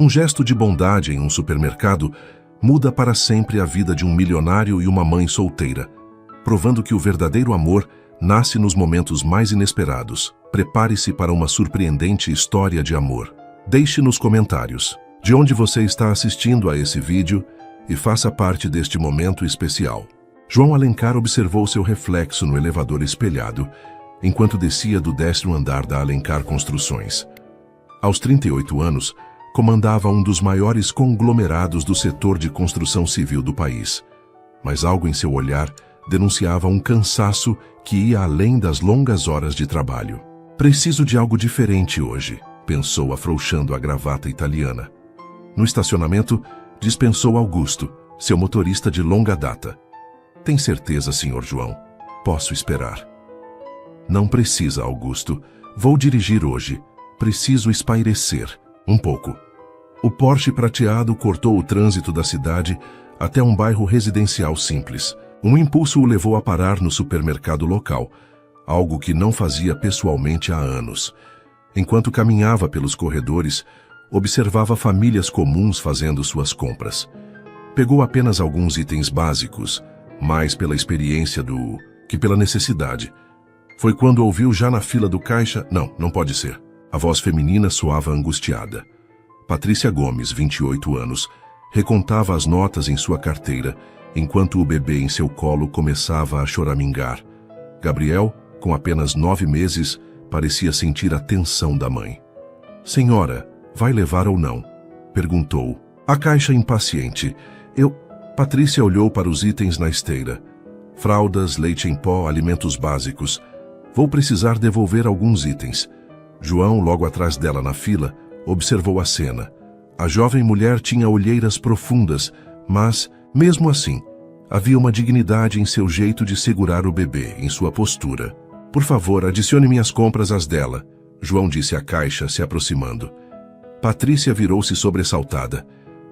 Um gesto de bondade em um supermercado muda para sempre a vida de um milionário e uma mãe solteira, provando que o verdadeiro amor nasce nos momentos mais inesperados. Prepare-se para uma surpreendente história de amor. Deixe nos comentários de onde você está assistindo a esse vídeo e faça parte deste momento especial. João Alencar observou seu reflexo no elevador espelhado enquanto descia do 10º andar da Alencar Construções. Aos 38 anos, comandava um dos maiores conglomerados do setor de construção civil do país. Mas algo em seu olhar denunciava um cansaço que ia além das longas horas de trabalho. Preciso de algo diferente hoje, pensou afrouxando a gravata italiana. No estacionamento, dispensou Augusto, seu motorista de longa data. Tem certeza, Sr. João? Posso esperar. Não precisa, Augusto. Vou dirigir hoje. Preciso espairecer um pouco. O Porsche prateado cortou o trânsito da cidade até um bairro residencial simples. Um impulso o levou a parar no supermercado local, algo que não fazia pessoalmente há anos. Enquanto caminhava pelos corredores, observava famílias comuns fazendo suas compras. Pegou apenas alguns itens básicos, mais pela experiência que pela necessidade. Foi quando ouviu já na fila do caixa, não pode ser. A voz feminina soava angustiada. Patrícia Gomes, 28 anos, recontava as notas em sua carteira, enquanto o bebê em seu colo começava a choramingar. Gabriel, com apenas 9 meses, parecia sentir a tensão da mãe. Senhora, vai levar ou não? Perguntou. A caixa impaciente. Patrícia olhou para os itens na esteira. Fraldas, leite em pó, alimentos básicos. Vou precisar devolver alguns itens. João, logo atrás dela na fila, observou a cena. A jovem mulher tinha olheiras profundas, mas, mesmo assim, havia uma dignidade em seu jeito de segurar o bebê, em sua postura. Por favor, adicione minhas compras às dela, João disse à caixa, se aproximando. Patrícia virou-se sobressaltada.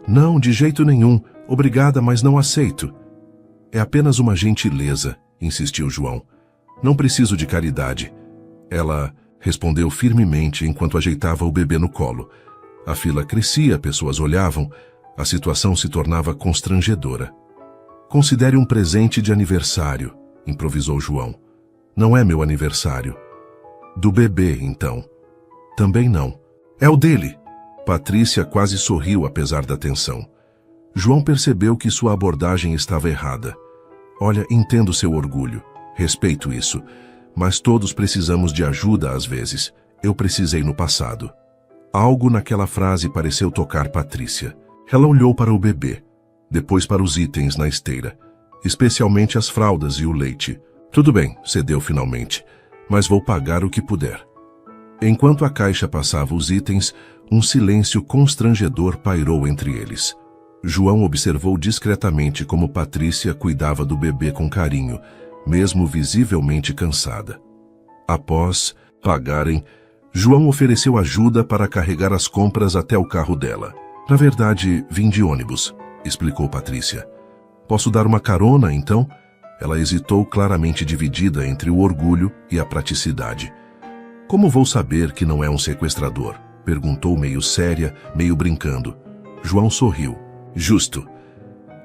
Não, de jeito nenhum. Obrigada, mas não aceito. É apenas uma gentileza, insistiu João. Não preciso de caridade. Ela respondeu firmemente enquanto ajeitava o bebê no colo. A fila crescia, pessoas olhavam. A situação se tornava constrangedora. Considere um presente de aniversário, improvisou João. Não é meu aniversário. Do bebê, então. Também não. É o dele. Patrícia quase sorriu apesar da tensão. João percebeu que sua abordagem estava errada. Olha, entendo seu orgulho. Respeito isso. Mas todos precisamos de ajuda às vezes. Eu precisei no passado. Algo naquela frase pareceu tocar Patrícia. Ela olhou para o bebê, depois para os itens na esteira, especialmente as fraldas e o leite. Tudo bem, cedeu finalmente, mas vou pagar o que puder. Enquanto a caixa passava os itens, um silêncio constrangedor pairou entre eles. João observou discretamente como Patrícia cuidava do bebê com carinho, mesmo visivelmente cansada. Após pagarem, João ofereceu ajuda para carregar as compras até o carro dela. Na verdade, vim de ônibus, explicou Patrícia. Posso dar uma carona, então? Ela hesitou, claramente dividida entre o orgulho e a praticidade. Como vou saber que não é um sequestrador? Perguntou meio séria, meio brincando. João sorriu. Justo.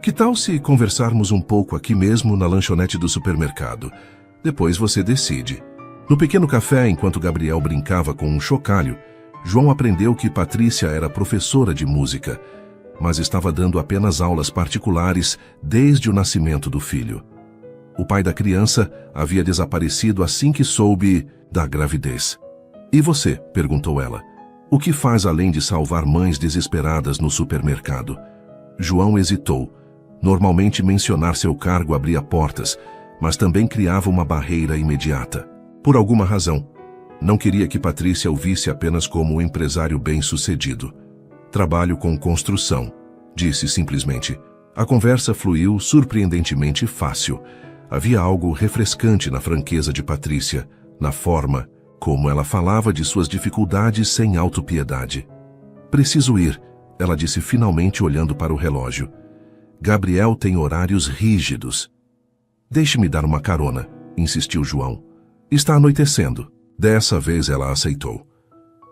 Que tal se conversarmos um pouco aqui mesmo na lanchonete do supermercado? Depois você decide. No pequeno café, enquanto Gabriel brincava com um chocalho, João aprendeu que Patrícia era professora de música, mas estava dando apenas aulas particulares desde o nascimento do filho. O pai da criança havia desaparecido assim que soube da gravidez. E você? Perguntou ela. O que faz além de salvar mães desesperadas no supermercado? João hesitou. Normalmente mencionar seu cargo abria portas, mas também criava uma barreira imediata. Por alguma razão, não queria que Patrícia o visse apenas como um empresário bem-sucedido. Trabalho com construção, disse simplesmente. A conversa fluiu surpreendentemente fácil. Havia algo refrescante na franqueza de Patrícia, na forma como ela falava de suas dificuldades sem autopiedade. Preciso ir, ela disse finalmente olhando para o relógio. Gabriel tem horários rígidos. Deixe-me dar uma carona, insistiu João. Está anoitecendo. Dessa vez ela aceitou.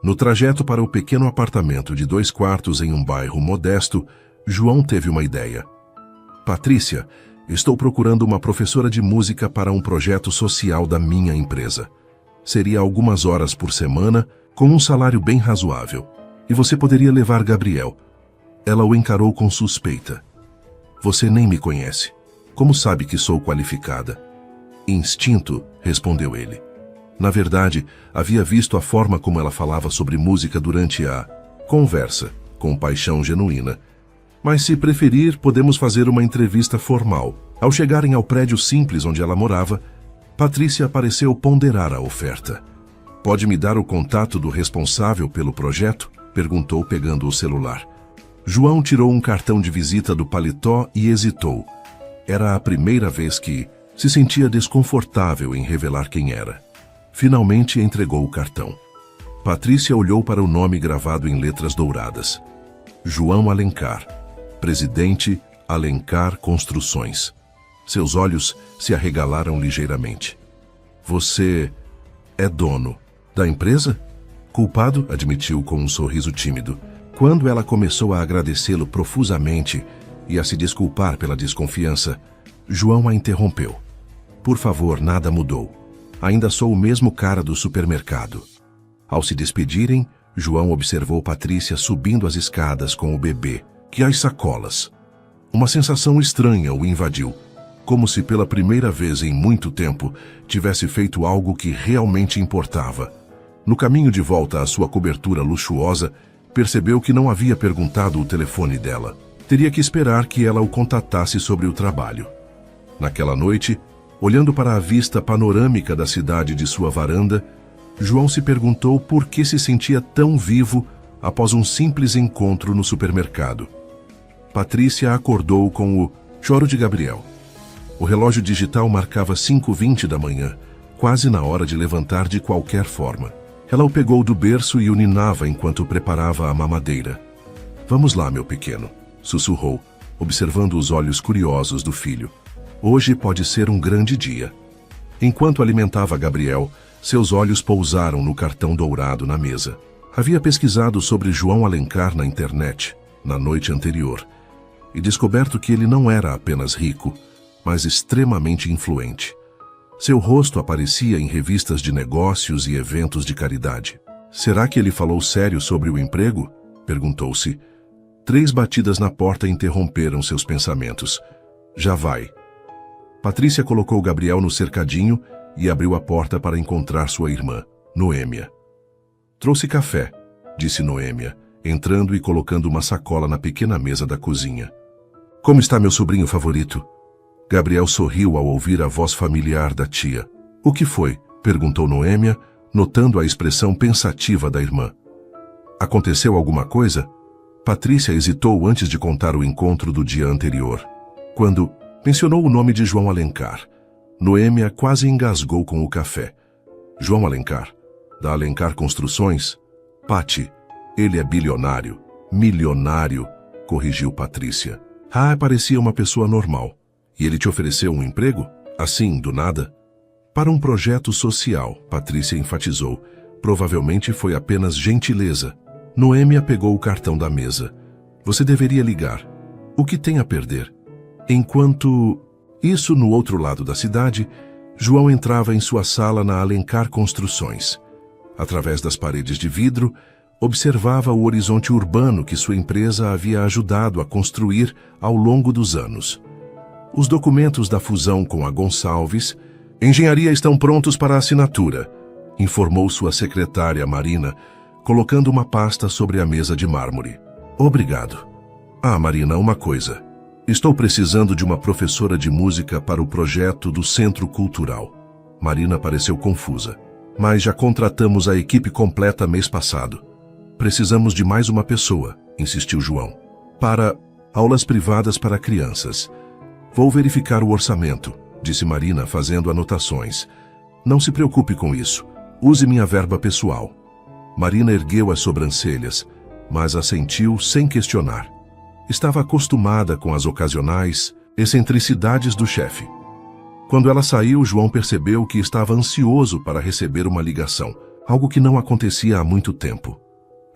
No trajeto para o pequeno apartamento de 2 quartos em um bairro modesto, João teve uma ideia. Patrícia, estou procurando uma professora de música para um projeto social da minha empresa. Seria algumas horas por semana, com um salário bem razoável. E você poderia levar Gabriel. Ela o encarou com suspeita. Você nem me conhece. Como sabe que sou qualificada? Instinto, respondeu ele. Na verdade, havia visto a forma como ela falava sobre música durante a conversa, com paixão genuína. Mas se preferir, podemos fazer uma entrevista formal. Ao chegarem ao prédio simples onde ela morava, Patrícia pareceu ponderar a oferta. Pode me dar o contato do responsável pelo projeto? Perguntou pegando o celular. João tirou um cartão de visita do paletó e hesitou. Era a primeira vez que se sentia desconfortável em revelar quem era. Finalmente entregou o cartão. Patrícia olhou para o nome gravado em letras douradas. João Alencar, Presidente Alencar Construções. Seus olhos se arregalaram ligeiramente. Você é dono da empresa? Culpado, admitiu com um sorriso tímido. Quando ela começou a agradecê-lo profusamente e a se desculpar pela desconfiança, João a interrompeu. Por favor, nada mudou. Ainda sou o mesmo cara do supermercado. Ao se despedirem, João observou Patrícia subindo as escadas com o bebê, que as sacolas. Uma sensação estranha o invadiu, como se pela primeira vez em muito tempo tivesse feito algo que realmente importava. No caminho de volta à sua cobertura luxuosa, percebeu que não havia perguntado o telefone dela. Teria que esperar que ela o contatasse sobre o trabalho. Naquela noite, olhando para a vista panorâmica da cidade de sua varanda, João se perguntou por que se sentia tão vivo após um simples encontro no supermercado. Patrícia acordou com o choro de Gabriel. O relógio digital marcava 5h20 da manhã, quase na hora de levantar de qualquer forma. Ela o pegou do berço e o ninava enquanto preparava a mamadeira. Vamos lá, meu pequeno, sussurrou, observando os olhos curiosos do filho. Hoje pode ser um grande dia. Enquanto alimentava Gabriel, seus olhos pousaram no cartão dourado na mesa. Havia pesquisado sobre João Alencar na internet, na noite anterior, e descoberto que ele não era apenas rico, mas extremamente influente. Seu rosto aparecia em revistas de negócios e eventos de caridade. Será que ele falou sério sobre o emprego? Perguntou-se. 3 batidas na porta interromperam seus pensamentos. Já vai. Patrícia colocou Gabriel no cercadinho e abriu a porta para encontrar sua irmã, Noêmia. Trouxe café, disse Noêmia, entrando e colocando uma sacola na pequena mesa da cozinha. Como está meu sobrinho favorito? Gabriel sorriu ao ouvir a voz familiar da tia. O que foi? Perguntou Noêmia, notando a expressão pensativa da irmã. Aconteceu alguma coisa? Patrícia hesitou antes de contar o encontro do dia anterior. Quando mencionou o nome de João Alencar, Noêmia quase engasgou com o café. João Alencar, da Alencar Construções? Pati, ele é bilionário. Milionário, corrigiu Patrícia. Parecia uma pessoa normal. E ele te ofereceu um emprego? Assim, do nada? Para um projeto social, Patrícia enfatizou. Provavelmente foi apenas gentileza. Noêmia pegou o cartão da mesa. Você deveria ligar. O que tem a perder? Enquanto... Isso no outro lado da cidade, João entrava em sua sala na Alencar Construções. Através das paredes de vidro, observava o horizonte urbano que sua empresa havia ajudado a construir ao longo dos anos. Os documentos da fusão com a Gonçalves, engenharia estão prontos para assinatura, informou sua secretária Marina, colocando uma pasta sobre a mesa de mármore. Obrigado. Marina, uma coisa. Estou precisando de uma professora de música para o projeto do Centro Cultural. Marina pareceu confusa. Mas já contratamos a equipe completa mês passado. Precisamos de mais uma pessoa, insistiu João. Para aulas privadas para crianças. Vou verificar o orçamento, disse Marina fazendo anotações. Não se preocupe com isso. Use minha verba pessoal. Marina ergueu as sobrancelhas, mas assentiu sem questionar. Estava acostumada com as ocasionais excentricidades do chefe. Quando ela saiu, João percebeu que estava ansioso para receber uma ligação. algo que não acontecia há muito tempo.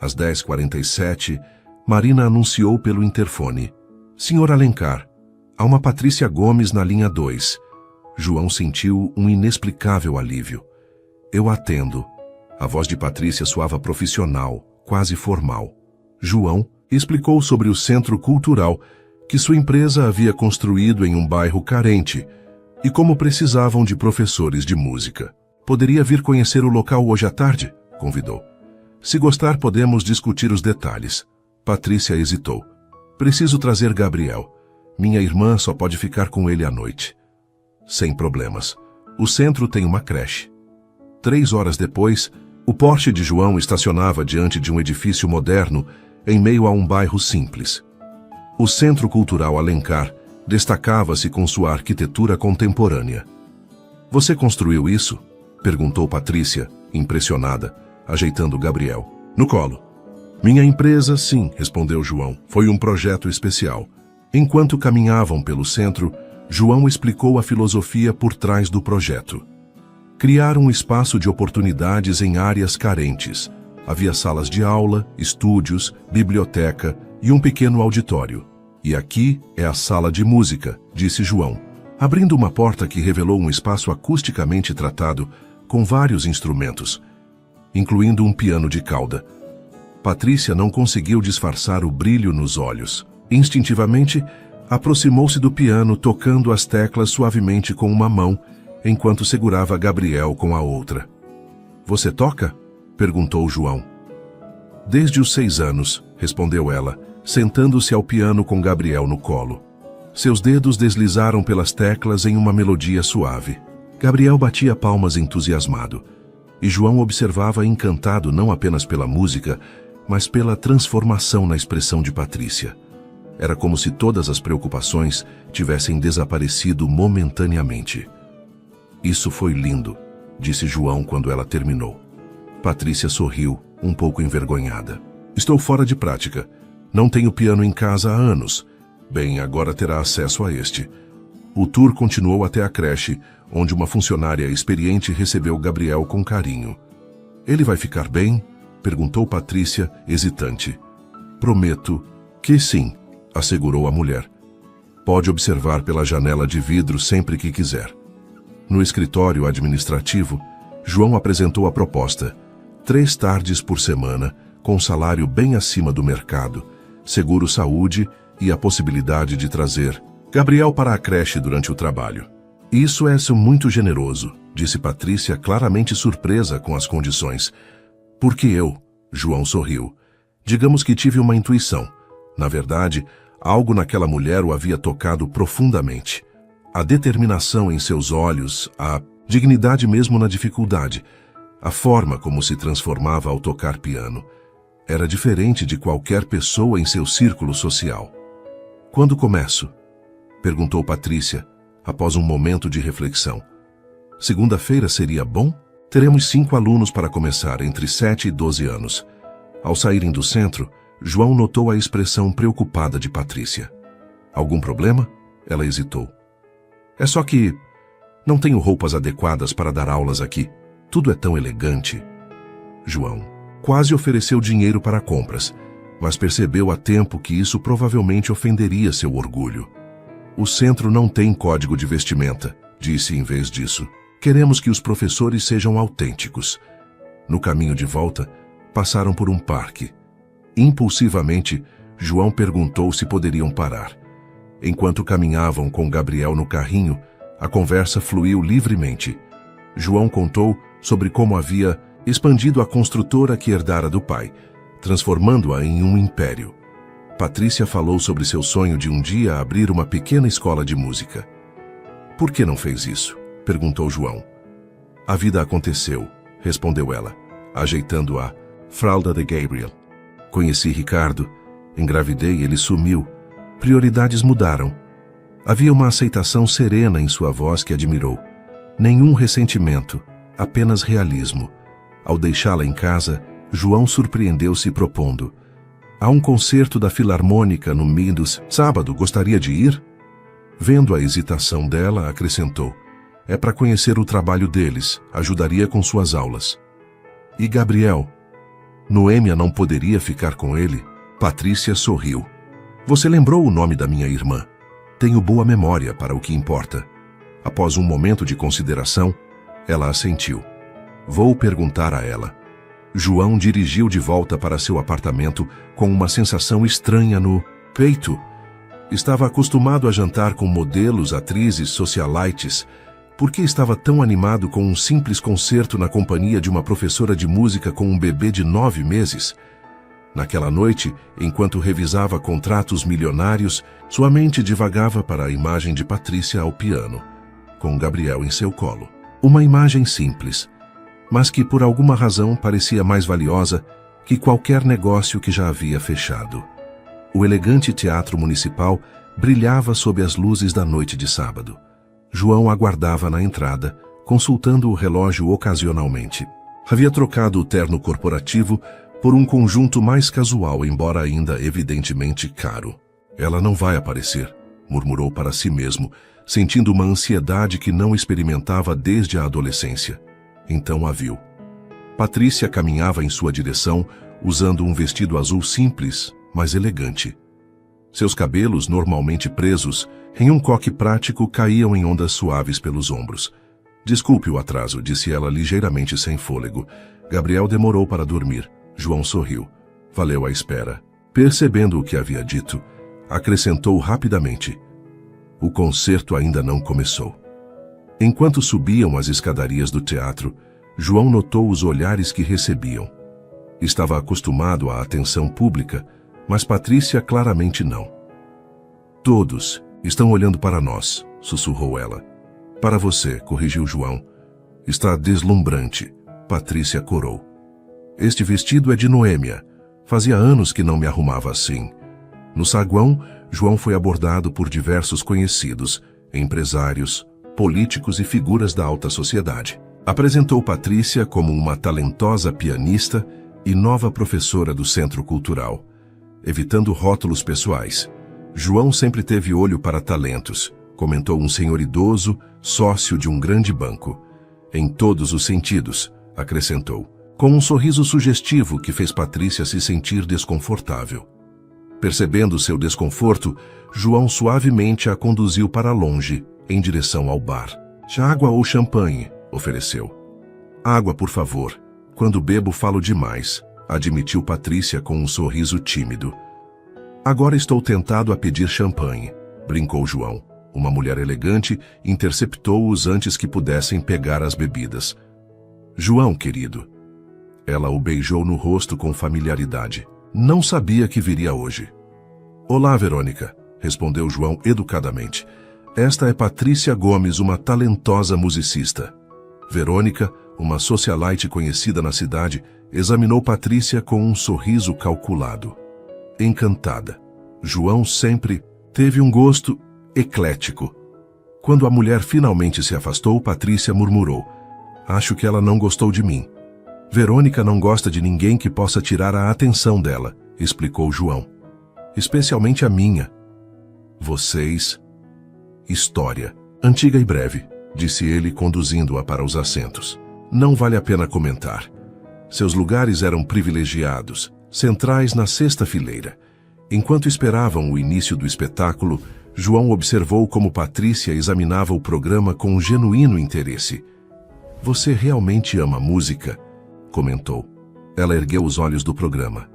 Às 10h47, Marina anunciou pelo interfone: Senhor Alencar, há uma Patrícia Gomes na linha 2. João sentiu um inexplicável alívio. Eu atendo. A voz de Patrícia soava profissional, quase formal. João explicou sobre o centro cultural que sua empresa havia construído em um bairro carente e como precisavam de professores de música. Poderia vir conhecer o local hoje à tarde? Convidou. Se gostar, podemos discutir os detalhes. Patrícia hesitou. Preciso trazer Gabriel. Minha irmã só pode ficar com ele à noite. Sem problemas. O centro tem uma creche. 3 horas depois, o Porsche de João estacionava diante de um edifício moderno em meio a um bairro simples. O Centro Cultural Alencar destacava-se com sua arquitetura contemporânea. Você construiu isso? Perguntou Patrícia, impressionada, ajeitando Gabriel no colo. Minha empresa, sim, respondeu João. Foi um projeto especial. Enquanto caminhavam pelo centro, João explicou a filosofia por trás do projeto. Criar um espaço de oportunidades em áreas carentes. Havia salas de aula, estúdios, biblioteca e um pequeno auditório. E aqui é a sala de música, disse João, abrindo uma porta que revelou um espaço acusticamente tratado com vários instrumentos, incluindo um piano de cauda. Patrícia não conseguiu disfarçar o brilho nos olhos. Instintivamente, aproximou-se do piano, tocando as teclas suavemente com uma mão, enquanto segurava Gabriel com a outra. Você toca? Perguntou João. Desde os 6 anos, respondeu ela, sentando-se ao piano com Gabriel no colo. Seus dedos deslizaram pelas teclas em uma melodia suave. Gabriel batia palmas entusiasmado, e João observava encantado não apenas pela música, mas pela transformação na expressão de Patrícia. Era como se todas as preocupações tivessem desaparecido momentaneamente. Isso foi lindo, disse João quando ela terminou. Patrícia sorriu, um pouco envergonhada. Estou fora de prática. Não tenho piano em casa há anos. Bem, agora terá acesso a este. O tour continuou até a creche, onde uma funcionária experiente recebeu Gabriel com carinho. Ele vai ficar bem? Perguntou Patrícia, hesitante. Prometo que sim, assegurou a mulher. Pode observar pela janela de vidro sempre que quiser. No escritório administrativo, João apresentou a proposta. 3 tardes por semana, com salário bem acima do mercado, seguro-saúde e a possibilidade de trazer Gabriel para a creche durante o trabalho. Isso é muito generoso, disse Patrícia, claramente surpresa com as condições. Porque eu, João sorriu. Digamos que tive uma intuição. Na verdade, algo naquela mulher o havia tocado profundamente. A determinação em seus olhos, a dignidade mesmo na dificuldade, a forma como se transformava ao tocar piano. Era diferente de qualquer pessoa em seu círculo social. Quando começo? Perguntou Patrícia, após um momento de reflexão. Segunda-feira seria bom? Teremos 5 alunos para começar, entre 7 e 12 anos. Ao saírem do centro, João notou a expressão preocupada de Patrícia. Algum problema? Ela hesitou. É só que não tenho roupas adequadas para dar aulas aqui. Tudo é tão elegante. João quase ofereceu dinheiro para compras, mas percebeu a tempo que isso provavelmente ofenderia seu orgulho. O centro não tem código de vestimenta, disse em vez disso. Queremos que os professores sejam autênticos. No caminho de volta, passaram por um parque. Impulsivamente, João perguntou se poderiam parar. Enquanto caminhavam com Gabriel no carrinho, a conversa fluiu livremente. João contou sobre como havia expandido a construtora que herdara do pai, transformando-a em um império. Patrícia falou sobre seu sonho de um dia abrir uma pequena escola de música. Por que não fez isso? Perguntou João. A vida aconteceu, respondeu ela, ajeitando a fralda de Gabriel. Conheci Ricardo, engravidei e ele sumiu. Prioridades mudaram. Havia uma aceitação serena em sua voz que admirou. Nenhum ressentimento, apenas realismo. Ao deixá-la em casa, João surpreendeu-se propondo. Há um concerto da Filarmônica no Mindos. Sábado, gostaria de ir? Vendo a hesitação dela, acrescentou. É para conhecer o trabalho deles, ajudaria com suas aulas. E Gabriel? Noêmia não poderia ficar com ele? Patrícia sorriu. Você lembrou o nome da minha irmã. Tenho boa memória para o que importa. Após um momento de consideração, ela assentiu. Vou perguntar a ela. João dirigiu de volta para seu apartamento com uma sensação estranha no peito. Estava acostumado a jantar com modelos, atrizes, socialites. Por que estava tão animado com um simples concerto na companhia de uma professora de música com um bebê de 9 meses? Naquela noite, enquanto revisava contratos milionários, sua mente divagava para a imagem de Patrícia ao piano, com Gabriel em seu colo. Uma imagem simples, mas que por alguma razão parecia mais valiosa que qualquer negócio que já havia fechado. O elegante teatro municipal brilhava sob as luzes da noite de sábado. João aguardava na entrada, consultando o relógio ocasionalmente. Havia trocado o terno corporativo por um conjunto mais casual, embora ainda evidentemente caro. Ela não vai aparecer, murmurou para si mesmo, sentindo uma ansiedade que não experimentava desde a adolescência. Então a viu. Patrícia caminhava em sua direção, usando um vestido azul simples, mas elegante. Seus cabelos, normalmente presos, em um coque prático, caíam em ondas suaves pelos ombros. Desculpe o atraso, disse ela ligeiramente sem fôlego. Gabriel demorou para dormir. João sorriu. Valeu a espera. Percebendo o que havia dito, acrescentou rapidamente. O concerto ainda não começou. Enquanto subiam as escadarias do teatro, João notou os olhares que recebiam. Estava acostumado à atenção pública, mas Patrícia claramente não. Todos estão olhando para nós, sussurrou ela. Para você, corrigiu João. Está deslumbrante, Patrícia corou. Este vestido é de Noêmia. Fazia anos que não me arrumava assim. No saguão, João foi abordado por diversos conhecidos, empresários, políticos e figuras da alta sociedade. Apresentou Patrícia como uma talentosa pianista e nova professora do Centro Cultural. Evitando rótulos pessoais, João sempre teve olho para talentos, comentou um senhor idoso, sócio de um grande banco. Em todos os sentidos, acrescentou, com um sorriso sugestivo que fez Patrícia se sentir desconfortável. Percebendo seu desconforto, João suavemente a conduziu para longe, em direção ao bar. Água ou champanhe? Ofereceu. Água, por favor. Quando bebo, falo demais, admitiu Patrícia com um sorriso tímido. Agora estou tentado a pedir champanhe, brincou João. Uma mulher elegante interceptou-os antes que pudessem pegar as bebidas. João, querido. Ela o beijou no rosto com familiaridade. Não sabia que viria hoje. Olá, Verônica, respondeu João educadamente. Esta é Patrícia Gomes, uma talentosa musicista. Verônica, uma socialite conhecida na cidade, examinou Patrícia com um sorriso calculado. Encantada. João sempre teve um gosto eclético. Quando a mulher finalmente se afastou, Patrícia murmurou. Acho que ela não gostou de mim. Verônica não gosta de ninguém que possa tirar a atenção dela, explicou João. Especialmente a minha. Vocês... História. Antiga e breve, disse ele, conduzindo-a para os assentos. Não vale a pena comentar. Seus lugares eram privilegiados, centrais na sexta fileira. Enquanto esperavam o início do espetáculo, João observou como Patrícia examinava o programa com um genuíno interesse. Você realmente ama música? Comentou. Ela ergueu os olhos do programa.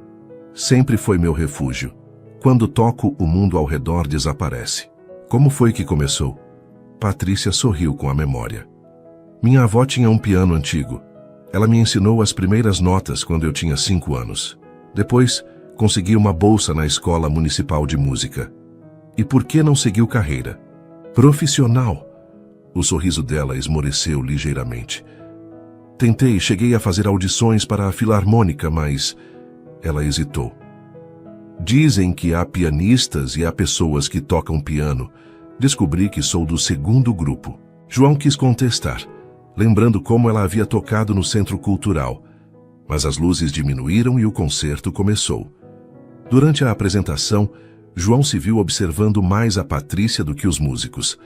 Sempre foi meu refúgio. Quando toco, o mundo ao redor desaparece. Como foi que começou? Patrícia sorriu com a memória. Minha avó tinha um piano antigo. Ela me ensinou as primeiras notas quando eu tinha 5 anos. Depois, consegui uma bolsa na Escola Municipal de Música. E por que não seguiu carreira? Profissional. O sorriso dela esmoreceu ligeiramente. Tentei, cheguei a fazer audições para a Filarmônica, mas... Ela hesitou. Dizem que há pianistas e há pessoas que tocam piano. Descobri que sou do segundo grupo. João quis contestar, lembrando como ela havia tocado no Centro Cultural. Mas as luzes diminuíram e o concerto começou. Durante a apresentação, João se viu observando mais a Patrícia do que os músicos.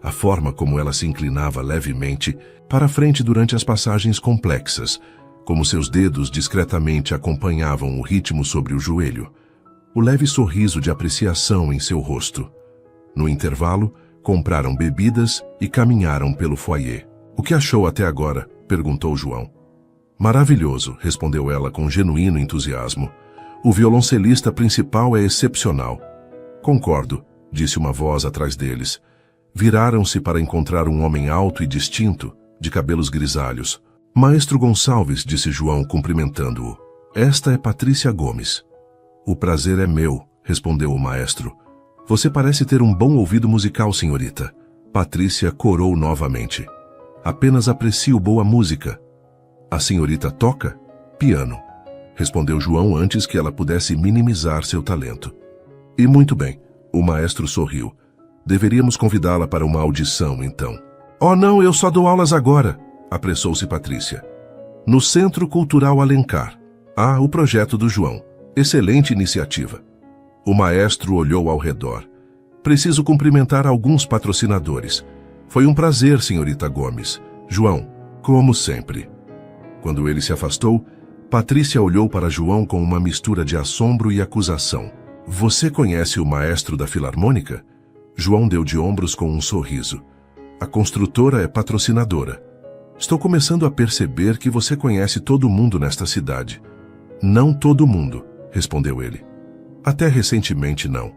A forma como ela se inclinava levemente para frente durante as passagens complexas, como seus dedos discretamente acompanhavam o ritmo sobre o joelho, o leve sorriso de apreciação em seu rosto. No intervalo, compraram bebidas e caminharam pelo foyer. "O que achou até agora?" perguntou João. "Maravilhoso", respondeu ela com genuíno entusiasmo. "O violoncelista principal é excepcional." "Concordo", disse uma voz atrás deles. Viraram-se para encontrar um homem alto e distinto, de cabelos grisalhos. "Maestro Gonçalves", disse João, cumprimentando-o. "Esta é Patrícia Gomes." "O prazer é meu", respondeu o maestro. "Você parece ter um bom ouvido musical, senhorita." Patrícia corou novamente. "Apenas aprecio boa música." "A senhorita toca?" "Piano", respondeu João antes que ela pudesse minimizar seu talento. "E muito bem", o maestro sorriu. "Deveríamos convidá-la para uma audição, então." "Oh, não, eu só dou aulas agora", apressou-se Patrícia. "No Centro Cultural Alencar." "Ah, o projeto do João. Excelente iniciativa." O maestro olhou ao redor. "Preciso cumprimentar alguns patrocinadores. Foi um prazer, senhorita Gomes." "João, como sempre." Quando ele se afastou, Patrícia olhou para João com uma mistura de assombro e acusação. "Você conhece o maestro da Filarmônica?" João deu de ombros com um sorriso. "A construtora é patrocinadora. Estou começando a perceber que você conhece todo mundo nesta cidade." "Não todo mundo", respondeu ele. "Até recentemente não.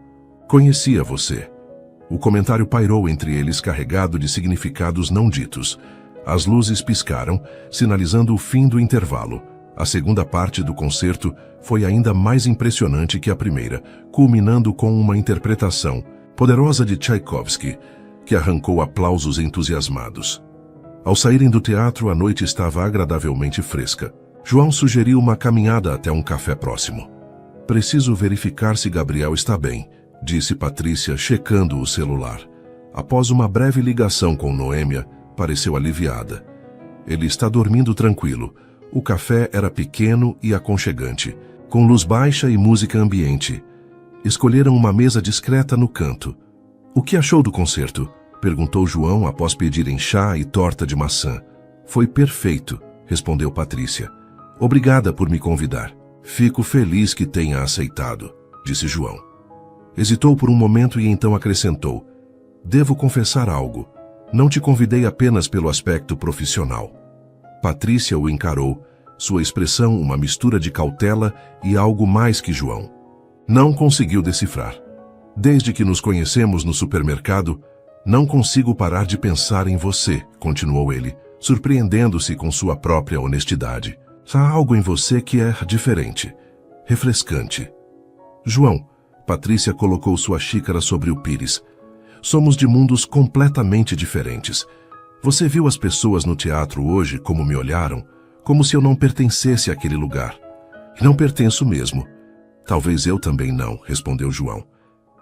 Conhecia você." O comentário pairou entre eles carregado de significados não ditos. As luzes piscaram, sinalizando o fim do intervalo. A segunda parte do concerto foi ainda mais impressionante que a primeira, culminando com uma interpretação poderosa de Tchaikovsky, que arrancou aplausos entusiasmados. Ao saírem do teatro, a noite estava agradavelmente fresca. João sugeriu uma caminhada até um café próximo. "Preciso verificar se Gabriel está bem", disse Patrícia, checando o celular. Após uma breve ligação com Noêmia, pareceu aliviada. "Ele está dormindo tranquilo." O café era pequeno e aconchegante, com luz baixa e música ambiente. Escolheram uma mesa discreta no canto. "O que achou do concerto?" perguntou João após pedirem chá e torta de maçã. "Foi perfeito", respondeu Patrícia. "Obrigada por me convidar." "Fico feliz que tenha aceitado", disse João. Hesitou por um momento e então acrescentou: "Devo confessar algo. Não te convidei apenas pelo aspecto profissional." Patrícia o encarou, sua expressão uma mistura de cautela e algo mais que João não conseguiu decifrar. "Desde que nos conhecemos no supermercado, não consigo parar de pensar em você", continuou ele, surpreendendo-se com sua própria honestidade. "Há algo em você que é diferente, refrescante." "João", Patrícia colocou sua xícara sobre o pires, "somos de mundos completamente diferentes. Você viu as pessoas no teatro hoje como me olharam, como se eu não pertencesse àquele lugar. E não pertenço mesmo." "Talvez eu também não", respondeu João.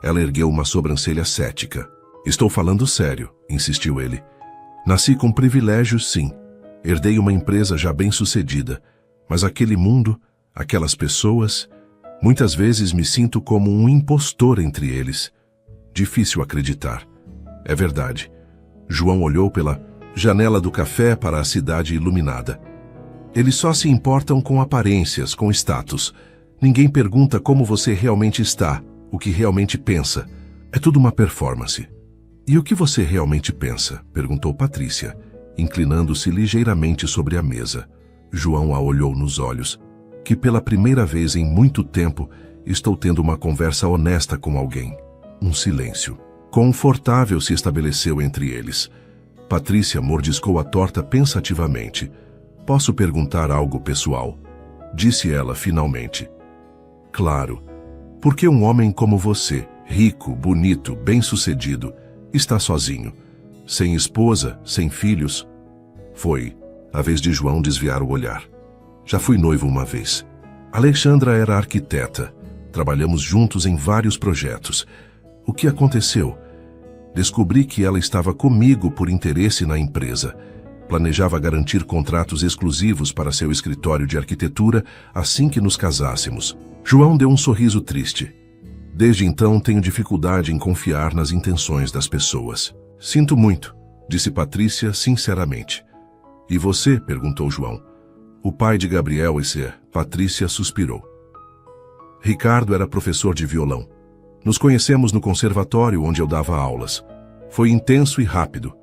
Ela ergueu uma sobrancelha cética. "Estou falando sério", insistiu ele. "Nasci com privilégios, sim. Herdei uma empresa já bem-sucedida. Mas aquele mundo, aquelas pessoas, muitas vezes me sinto como um impostor entre eles. Difícil acreditar. É verdade." João olhou pela janela do café para a cidade iluminada. "Eles só se importam com aparências, com status. Ninguém pergunta como você realmente está, o que realmente pensa. É tudo uma performance." "E o que você realmente pensa?" perguntou Patrícia, inclinando-se ligeiramente sobre a mesa. João a olhou nos olhos. "Que pela primeira vez em muito tempo estou tendo uma conversa honesta com alguém." Um silêncio confortável se estabeleceu entre eles. Patrícia mordiscou a torta pensativamente. "Posso perguntar algo pessoal?" disse ela finalmente. "Claro. Por que um homem como você, rico, bonito, bem-sucedido, está sozinho? Sem esposa, sem filhos?" Foi a vez de João desviar o olhar. "Já fui noivo uma vez. Alexandra era arquiteta. Trabalhamos juntos em vários projetos. O que aconteceu? Descobri que ela estava comigo por interesse na empresa. Planejava garantir contratos exclusivos para seu escritório de arquitetura assim que nos casássemos." João deu um sorriso triste. "Desde então tenho dificuldade em confiar nas intenções das pessoas." "Sinto muito", disse Patrícia sinceramente. "E você?" perguntou João. O pai de Gabriel Patrícia suspirou. Ricardo era professor de violão. Nos conhecemos no conservatório onde eu dava aulas. Foi intenso e rápido.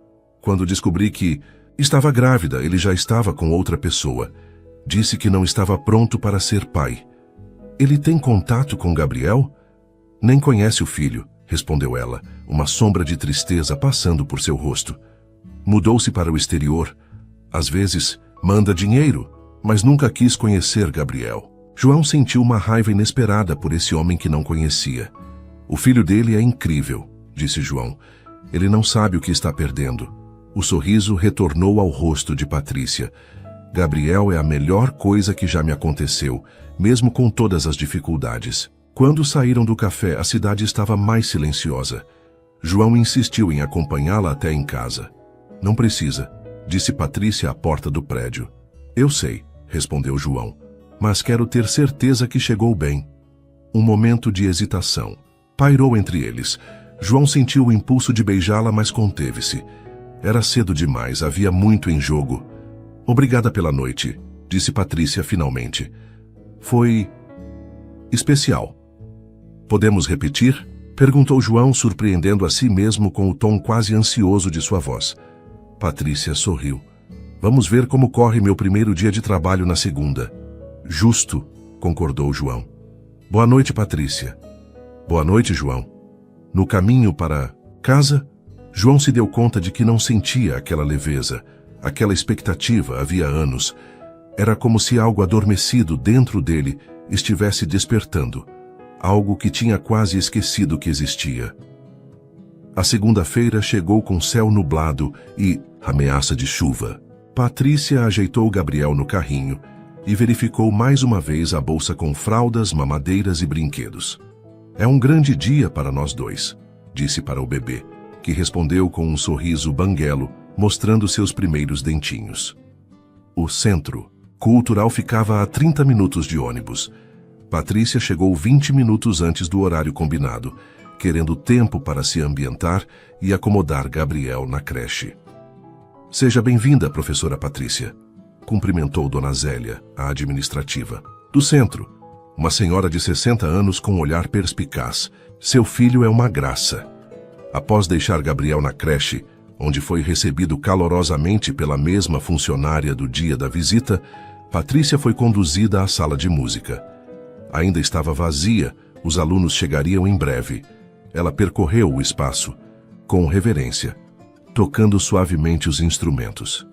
Quando descobri que estava grávida, ele já estava com outra pessoa. Disse que não estava pronto para ser pai. Ele tem contato com Gabriel? Nem conhece o filho, respondeu ela, uma sombra de tristeza passando por seu rosto. Mudou-se para o exterior. Às vezes, manda dinheiro, mas nunca quis conhecer Gabriel. João sentiu uma raiva inesperada por esse homem que não conhecia. O filho dele é incrível, disse João. Ele não sabe o que está perdendo. O sorriso retornou ao rosto de Patrícia. Gabriel é a melhor coisa que já me aconteceu, mesmo com todas as dificuldades. Quando saíram do café, a cidade estava mais silenciosa. João insistiu em acompanhá-la até em casa. Não precisa, disse Patrícia à porta do prédio. Eu sei, respondeu João, mas quero ter certeza que chegou bem. Um momento de hesitação pairou entre eles. João sentiu o impulso de beijá-la, mas conteve-se. Era cedo demais, havia muito em jogo. Obrigada pela noite, disse Patrícia finalmente. Foi especial. Podemos repetir? Perguntou João, surpreendendo a si mesmo com o tom quase ansioso de sua voz. Patrícia sorriu. Vamos ver como corre meu primeiro dia de trabalho na segunda. Justo, concordou João. Boa noite, Patrícia. Boa noite, João. No caminho para casa, João se deu conta de que não sentia aquela leveza, aquela expectativa havia anos. Era como se algo adormecido dentro dele estivesse despertando, algo que tinha quase esquecido que existia. A segunda-feira chegou com céu nublado e ameaça de chuva. Patrícia ajeitou Gabriel no carrinho e verificou mais uma vez a bolsa com fraldas, mamadeiras e brinquedos. É um grande dia para nós dois, disse para o bebê, que respondeu com um sorriso banguelo, mostrando seus primeiros dentinhos. O centro cultural ficava a 30 minutos de ônibus. Patrícia chegou 20 minutos antes do horário combinado, querendo tempo para se ambientar e acomodar Gabriel na creche. Seja bem-vinda, professora Patrícia, cumprimentou Dona Zélia, a administrativa. Do centro, uma senhora de 60 anos com um olhar perspicaz. Seu filho é uma graça. Após deixar Gabriel na creche, onde foi recebido calorosamente pela mesma funcionária do dia da visita, Patrícia foi conduzida à sala de música. Ainda estava vazia, os alunos chegariam em breve. Ela percorreu o espaço, com reverência, tocando suavemente os instrumentos.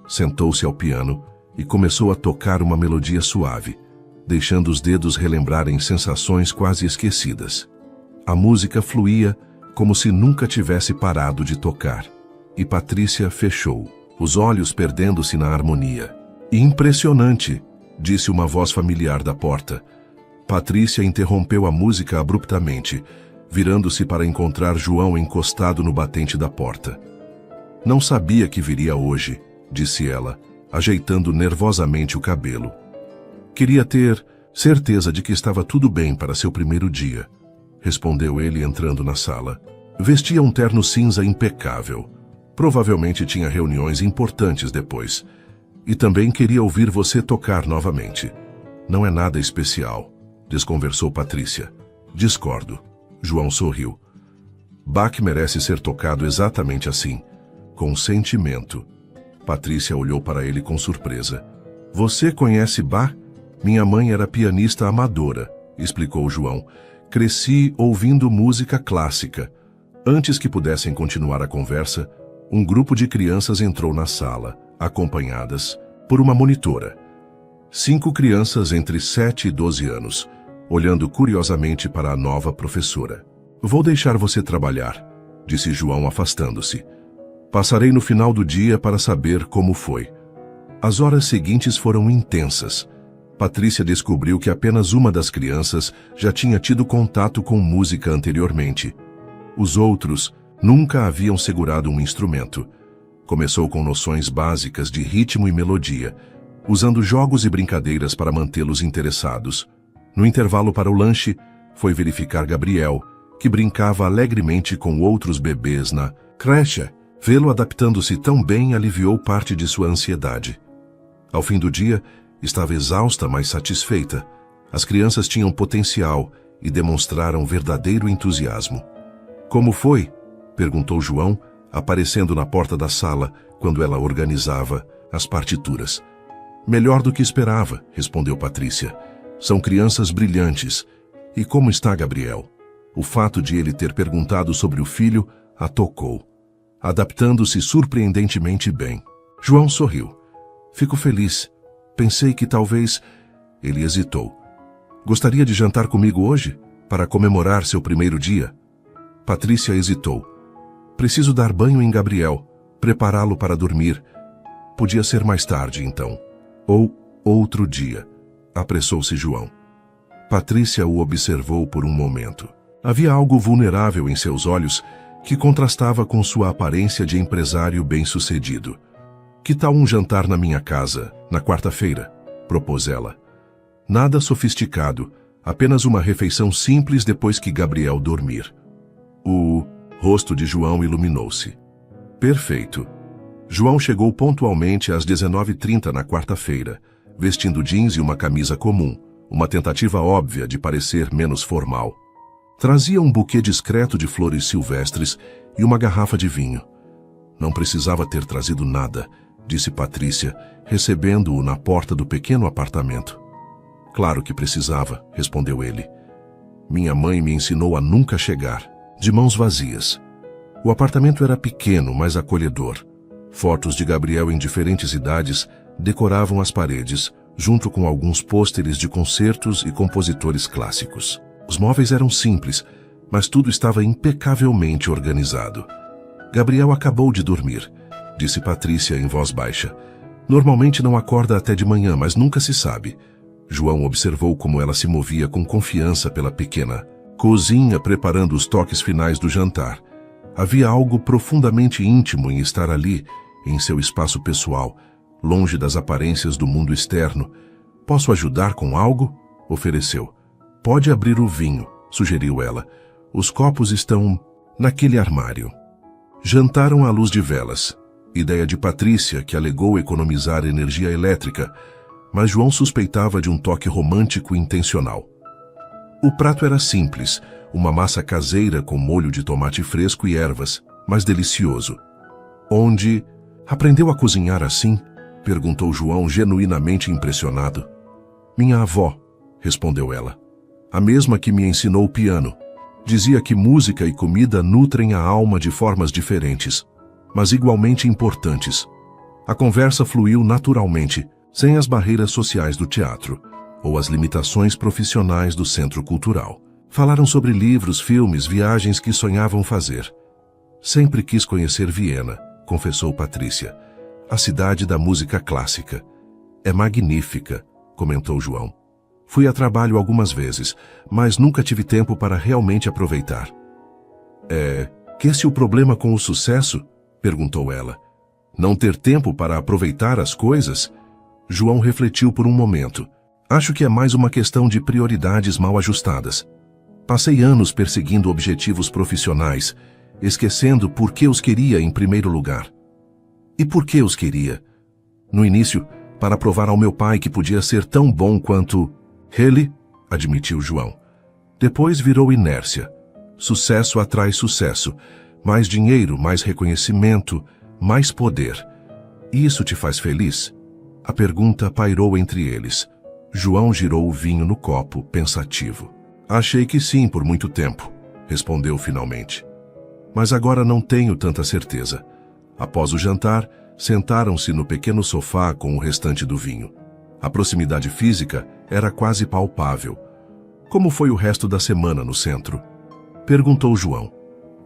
Sentou-se ao piano e começou a tocar uma melodia suave, deixando os dedos relembrarem sensações quase esquecidas. A música fluía como se nunca tivesse parado de tocar. E Patrícia fechou, os olhos perdendo-se na harmonia. Impressionante, disse uma voz familiar da porta. Patrícia interrompeu a música abruptamente, virando-se para encontrar João encostado no batente da porta. Não sabia que viria hoje, disse ela, ajeitando nervosamente o cabelo. Queria ter certeza de que estava tudo bem para seu primeiro dia, respondeu ele entrando na sala. Vestia um terno cinza impecável. Provavelmente tinha reuniões importantes depois. E também queria ouvir você tocar novamente. Não é nada especial, desconversou Patrícia. Discordo. João sorriu. Bach merece ser tocado exatamente assim, com sentimento. Patrícia olhou para ele com surpresa. Você conhece Bach? Minha mãe era pianista amadora, explicou João. Cresci ouvindo música clássica. Antes que pudessem continuar a conversa, um grupo de crianças entrou na sala, acompanhadas por uma monitora. 5 crianças entre 7 e 12 anos, olhando curiosamente para a nova professora. Vou deixar você trabalhar, disse João afastando-se. Passarei no final do dia para saber como foi. As horas seguintes foram intensas. Patrícia descobriu que apenas uma das crianças já tinha tido contato com música anteriormente. Os outros nunca haviam segurado um instrumento. Começou com noções básicas de ritmo e melodia, usando jogos e brincadeiras para mantê-los interessados. No intervalo para o lanche, foi verificar Gabriel, que brincava alegremente com outros bebês na creche. Vê-lo adaptando-se tão bem aliviou parte de sua ansiedade. Ao fim do dia, Estava exausta, mas satisfeita. As crianças tinham potencial e demonstraram verdadeiro entusiasmo. Como foi? Perguntou João, aparecendo na porta da sala quando ela organizava as partituras. Melhor do que esperava, respondeu Patrícia. São crianças brilhantes. E como está Gabriel? O fato de ele ter perguntado sobre o filho a tocou, adaptando-se surpreendentemente bem. João sorriu. Fico feliz. Pensei que talvez... Ele hesitou. Gostaria de jantar comigo hoje, para comemorar seu primeiro dia? Patrícia hesitou. Preciso dar banho em Gabriel, prepará-lo para dormir. Podia ser mais tarde, então. Ou outro dia, apressou-se João. Patrícia o observou por um momento. Havia algo vulnerável em seus olhos que contrastava com sua aparência de empresário bem-sucedido. Que tal um jantar na minha casa, na quarta-feira? Propôs ela. Nada sofisticado, apenas uma refeição simples depois que Gabriel dormir. O rosto de João iluminou-se. Perfeito. João chegou pontualmente às 19h30 na quarta-feira, vestindo jeans e uma camisa comum, uma tentativa óbvia de parecer menos formal. Trazia um buquê discreto de flores silvestres e uma garrafa de vinho. Não precisava ter trazido nada, disse Patrícia, recebendo-o na porta do pequeno apartamento. Claro que precisava, respondeu ele. Minha mãe me ensinou a nunca chegar, de mãos vazias. O apartamento era pequeno, mas acolhedor. Fotos de Gabriel em diferentes idades decoravam as paredes, junto com alguns pôsteres de concertos e compositores clássicos. Os móveis eram simples, mas tudo estava impecavelmente organizado. Gabriel acabou de dormir, disse Patrícia em voz baixa. Normalmente não acorda até de manhã, mas nunca se sabe. João observou como ela se movia com confiança pela pequena cozinha, preparando os toques finais do jantar. Havia algo profundamente íntimo em estar ali, em seu espaço pessoal, longe das aparências do mundo externo. Posso ajudar com algo? Ofereceu. Pode abrir o vinho, sugeriu ela. Os copos estão naquele armário. Jantaram à luz de velas. Ideia de Patrícia, que alegou economizar energia elétrica, mas João suspeitava de um toque romântico intencional. O prato era simples, uma massa caseira com molho de tomate fresco e ervas, mas delicioso. Onde aprendeu a cozinhar assim? Perguntou João, genuinamente impressionado. Minha avó, respondeu ela. A mesma que me ensinou o piano. Dizia que música e comida nutrem a alma de formas diferentes, mas igualmente importantes. A conversa fluiu naturalmente, sem as barreiras sociais do teatro, ou as limitações profissionais do centro cultural. Falaram sobre livros, filmes, viagens que sonhavam fazer. Sempre quis conhecer Viena, confessou Patrícia. A cidade da música clássica. É magnífica, comentou João. Fui a trabalho algumas vezes, mas nunca tive tempo para realmente aproveitar. Que esse é o problema com o sucesso? Perguntou ela. Não ter tempo para aproveitar as coisas? João refletiu por um momento. Acho que é mais uma questão de prioridades mal ajustadas. Passei anos perseguindo objetivos profissionais, esquecendo por que os queria em primeiro lugar. E por que os queria? No início, para provar ao meu pai que podia ser tão bom quanto ele, admitiu João. Depois virou inércia. Sucesso atrai sucesso. Mais dinheiro, mais reconhecimento, mais poder. Isso te faz feliz? A pergunta pairou entre eles. João girou o vinho no copo, pensativo. Achei que sim por muito tempo, respondeu finalmente. Mas agora não tenho tanta certeza. Após o jantar, sentaram-se no pequeno sofá com o restante do vinho. A proximidade física era quase palpável. Como foi o resto da semana no centro? Perguntou João.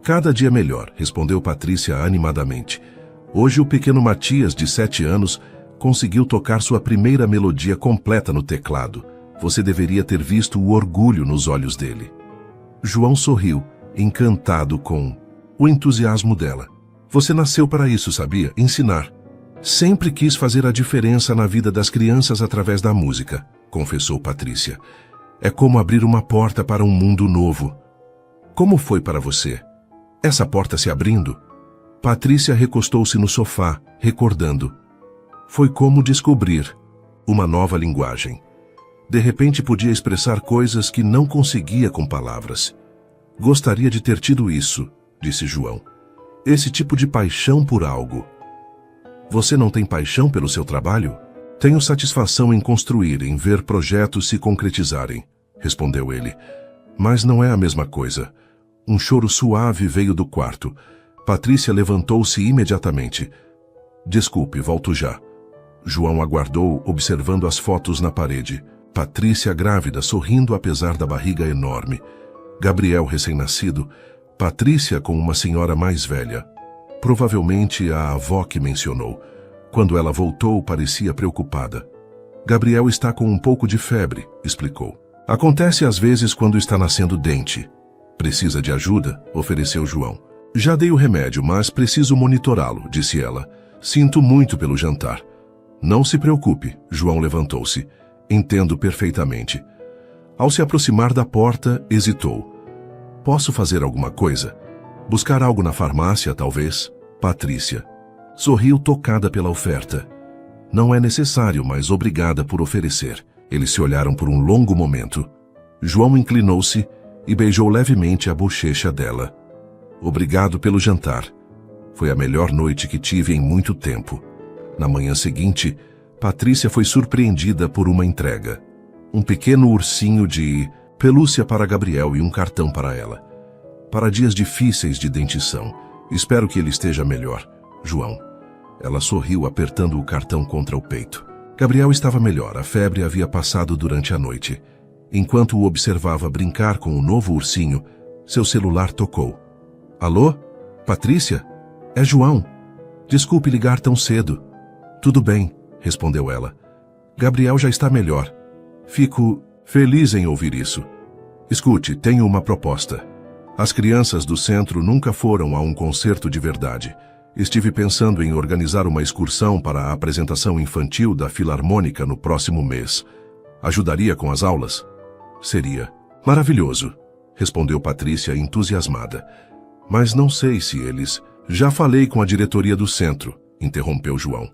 Cada dia melhor, respondeu Patrícia animadamente. Hoje o pequeno Matias, de 7 anos, conseguiu tocar sua primeira melodia completa no teclado. Você deveria ter visto o orgulho nos olhos dele. João sorriu, encantado com o entusiasmo dela. Você nasceu para isso, sabia? Ensinar. Sempre quis fazer a diferença na vida das crianças através da música, confessou Patrícia. É como abrir uma porta para um mundo novo. Como foi para você? Essa porta se abrindo? Patrícia recostou-se no sofá, recordando. Foi como descobrir. uma nova linguagem. De repente podia expressar coisas que não conseguia com palavras. Gostaria de ter tido isso, disse João. Esse tipo de paixão por algo. Você não tem paixão pelo seu trabalho? Tenho satisfação em construir, em ver projetos se concretizarem, respondeu ele. Mas não é a mesma coisa. Um choro suave veio do quarto. Patrícia levantou-se imediatamente. Desculpe, volto já. João aguardou, observando as fotos na parede. Patrícia grávida, sorrindo apesar da barriga enorme. Gabriel recém-nascido. Patrícia com uma senhora mais velha. Provavelmente a avó que mencionou. Quando ela voltou, parecia preocupada. Gabriel está com um pouco de febre, explicou. Acontece às vezes quando está nascendo dente. Precisa de ajuda? Ofereceu João. Já dei o remédio, mas preciso monitorá-lo, disse ela. Sinto muito pelo jantar. Não se preocupe, João levantou-se. Entendo perfeitamente. Ao se aproximar da porta, hesitou. Posso fazer alguma coisa? Buscar algo na farmácia, talvez? Patrícia. Sorriu tocada pela oferta. Não é necessário, mas obrigada por oferecer. Eles se olharam por um longo momento. João inclinou-se e beijou levemente a bochecha dela. Obrigado pelo jantar. Foi a melhor noite que tive em muito tempo. Na manhã seguinte, Patrícia foi surpreendida por uma entrega. Um pequeno ursinho de pelúcia para Gabriel e um cartão para ela. Para dias difíceis de dentição. Espero que ele esteja melhor, João. Ela sorriu apertando o cartão contra o peito. Gabriel estava melhor, a febre havia passado durante a noite. Enquanto o observava brincar com o novo ursinho, seu celular tocou. Alô? Patrícia? É João. Desculpe ligar tão cedo. Tudo bem, respondeu ela. Gabriel já está melhor. Fico feliz em ouvir isso. Escute, tenho uma proposta. As crianças do centro nunca foram a um concerto de verdade. Estive pensando em organizar uma excursão para a apresentação infantil da Filarmônica no próximo mês. Ajudaria com as aulas? Seria maravilhoso, respondeu Patrícia entusiasmada. Mas não sei se eles... Já falei com a diretoria do centro, interrompeu João.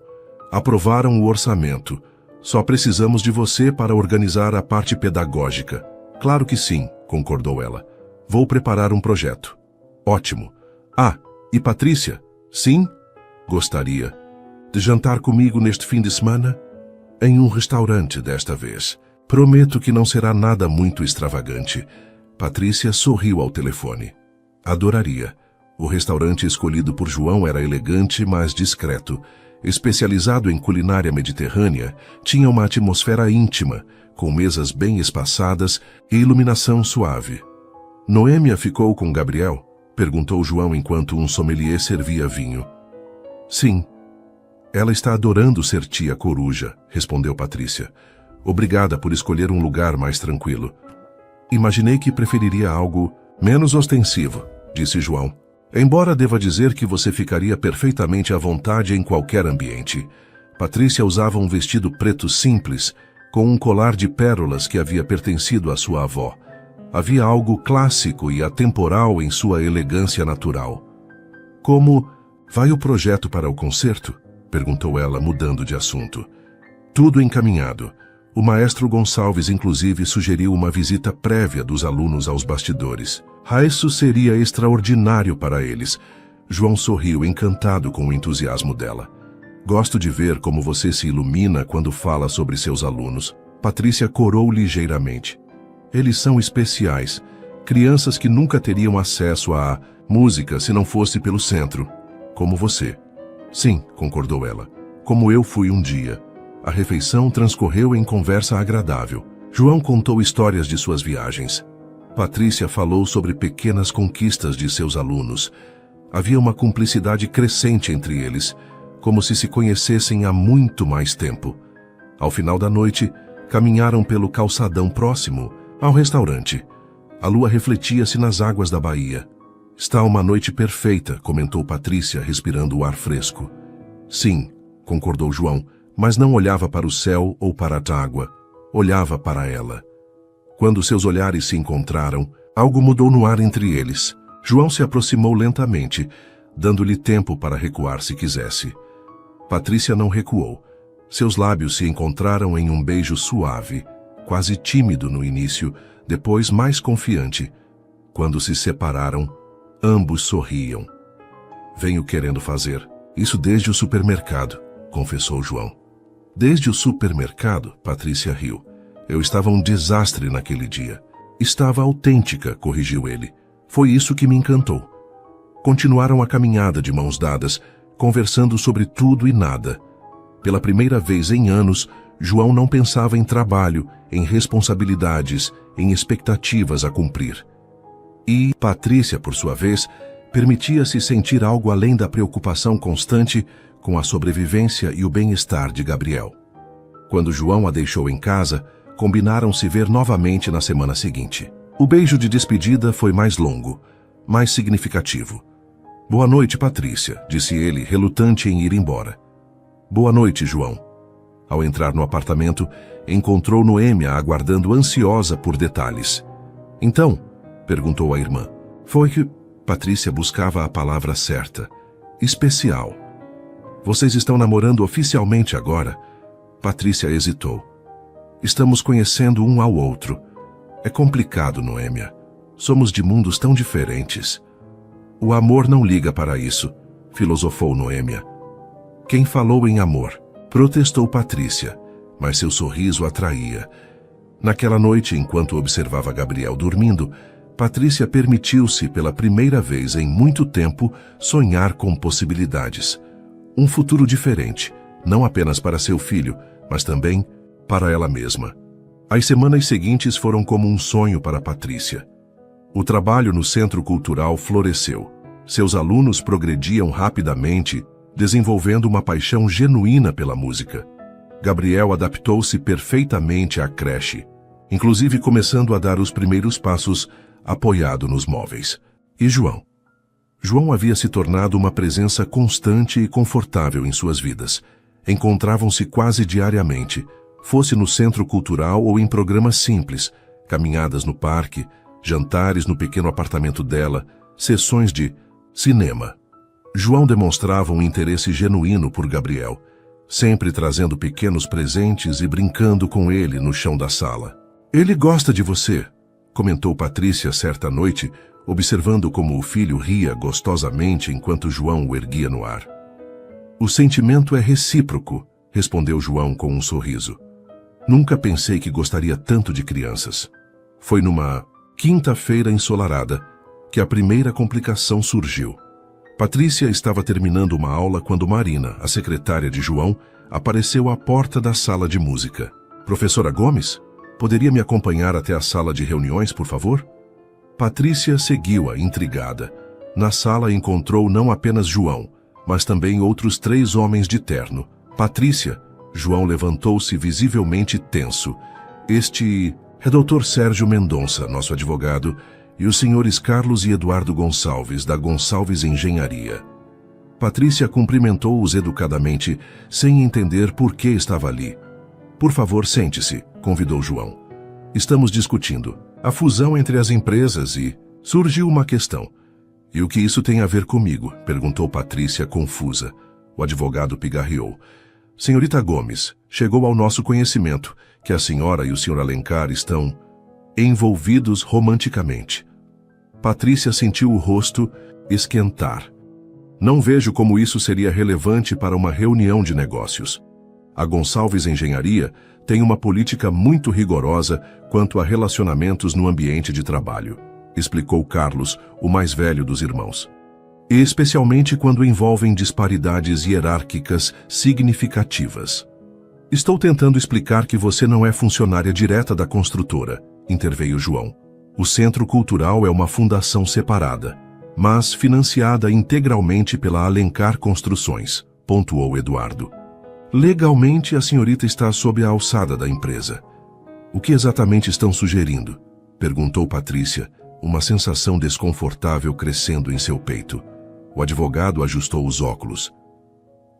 Aprovaram o orçamento. Só precisamos de você para organizar a parte pedagógica. Claro que sim, concordou ela. Vou preparar um projeto. Ótimo. Ah, e Patrícia? Sim? Gostaria de jantar comigo neste fim de semana? Em um restaurante desta vez. Prometo que não será nada muito extravagante. Patrícia sorriu ao telefone. Adoraria. O restaurante escolhido por João era elegante, mas discreto. Especializado em culinária mediterrânea, tinha uma atmosfera íntima, com mesas bem espaçadas e iluminação suave. Noêmia ficou com Gabriel? Perguntou João enquanto um sommelier servia vinho. Sim. Ela está adorando ser tia coruja, respondeu Patrícia. Obrigada por escolher um lugar mais tranquilo. Imaginei que preferiria algo menos ostensivo, disse João. Embora deva dizer que você ficaria perfeitamente à vontade em qualquer ambiente. Patrícia usava um vestido preto simples, com um colar de pérolas que havia pertencido à sua avó. Havia algo clássico e atemporal em sua elegância natural. Como vai o projeto para o concerto? Perguntou ela, mudando de assunto. Tudo encaminhado. O maestro Gonçalves, inclusive, sugeriu uma visita prévia dos alunos aos bastidores. Isso seria extraordinário para eles. João sorriu, encantado com o entusiasmo dela. Gosto de ver como você se ilumina quando fala sobre seus alunos. Patrícia corou ligeiramente. Eles são especiais. Crianças que nunca teriam acesso à música se não fosse pelo centro. Como você. Sim, concordou ela. Como eu fui um dia. A refeição transcorreu em conversa agradável. João contou histórias de suas viagens. Patrícia falou sobre pequenas conquistas de seus alunos. Havia uma cumplicidade crescente entre eles, como se conhecessem há muito mais tempo. Ao final da noite, caminharam pelo calçadão próximo ao restaurante. A lua refletia-se nas águas da baía. Está uma noite perfeita, comentou Patrícia, respirando o ar fresco. Sim, concordou João, mas não olhava para o céu ou para a água. Olhava para ela. Quando seus olhares se encontraram, algo mudou no ar entre eles. João se aproximou lentamente, dando-lhe tempo para recuar se quisesse. Patrícia não recuou. Seus lábios se encontraram em um beijo suave, quase tímido no início, depois mais confiante. Quando se separaram, ambos sorriam. Venho querendo fazer isso desde o supermercado, confessou João. Desde o supermercado, Patrícia riu. Eu estava um desastre naquele dia. Estava autêntica, corrigiu ele. Foi isso que me encantou. Continuaram a caminhada de mãos dadas, conversando sobre tudo e nada. Pela primeira vez em anos, João não pensava em trabalho, em responsabilidades, em expectativas a cumprir. E Patrícia, por sua vez, permitia-se sentir algo além da preocupação constante com a sobrevivência e o bem-estar de Gabriel. Quando João a deixou em casa, combinaram se ver novamente na semana seguinte. O beijo de despedida foi mais longo, mais significativo. Boa noite, Patrícia, disse ele, relutante em ir embora. Boa noite, João. Ao entrar no apartamento, encontrou Noêmia aguardando ansiosa por detalhes. Então, perguntou a irmã. Foi que Patrícia buscava a palavra certa. Especial. Vocês estão namorando oficialmente agora? Patrícia hesitou. Estamos conhecendo um ao outro. É complicado, Noêmia. Somos de mundos tão diferentes. O amor não liga para isso, filosofou Noêmia. Quem falou em amor? Protestou Patrícia, mas seu sorriso atraía. Naquela noite, enquanto observava Gabriel dormindo, Patrícia permitiu-se pela primeira vez em muito tempo sonhar com possibilidades. Um futuro diferente, não apenas para seu filho, mas também para ela mesma. As semanas seguintes foram como um sonho para Patrícia. O trabalho no Centro Cultural floresceu. Seus alunos progrediam rapidamente, desenvolvendo uma paixão genuína pela música. Gabriel adaptou-se perfeitamente à creche, inclusive começando a dar os primeiros passos apoiado nos móveis. E João? João havia se tornado uma presença constante e confortável em suas vidas. Encontravam-se quase diariamente, fosse no centro cultural ou em programas simples, caminhadas no parque, jantares no pequeno apartamento dela, sessões de cinema. João demonstrava um interesse genuíno por Gabriel, sempre trazendo pequenos presentes e brincando com ele no chão da sala. Ele gosta de você, comentou Patrícia certa noite, observando como o filho ria gostosamente enquanto João o erguia no ar. O sentimento é recíproco, respondeu João com um sorriso. Nunca pensei que gostaria tanto de crianças. Foi numa quinta-feira ensolarada que a primeira complicação surgiu. Patrícia estava terminando uma aula quando Marina, a secretária de João, apareceu à porta da sala de música. Professora Gomes, poderia me acompanhar até a sala de reuniões, por favor? Patrícia seguiu-a, intrigada. Na sala encontrou não apenas João, mas também outros 3 homens de terno. Patrícia, João levantou-se visivelmente tenso. Este é Dr. Sérgio Mendonça, nosso advogado, e os senhores Carlos e Eduardo Gonçalves, da Gonçalves Engenharia. Patrícia cumprimentou-os educadamente, sem entender por que estava ali. Por favor, sente-se, convidou João. Estamos discutindo a fusão entre as empresas e surgiu uma questão. E o que isso tem a ver comigo? Perguntou Patrícia, confusa. O advogado pigarreou. Senhorita Gomes, chegou ao nosso conhecimento que a senhora e o senhor Alencar estão envolvidos romanticamente. Patrícia sentiu o rosto esquentar. Não vejo como isso seria relevante para uma reunião de negócios. A Gonçalves Engenharia tem uma política muito rigorosa quanto a relacionamentos no ambiente de trabalho, explicou Carlos, o mais velho dos irmãos. E especialmente quando envolvem disparidades hierárquicas significativas. Estou tentando explicar que você não é funcionária direta da construtora, interveio João. O Centro Cultural é uma fundação separada, mas financiada integralmente pela Alencar Construções, pontuou Eduardo. Legalmente, a senhorita está sob a alçada da empresa. O que exatamente estão sugerindo? Perguntou Patrícia, uma sensação desconfortável crescendo em seu peito. O advogado ajustou os óculos.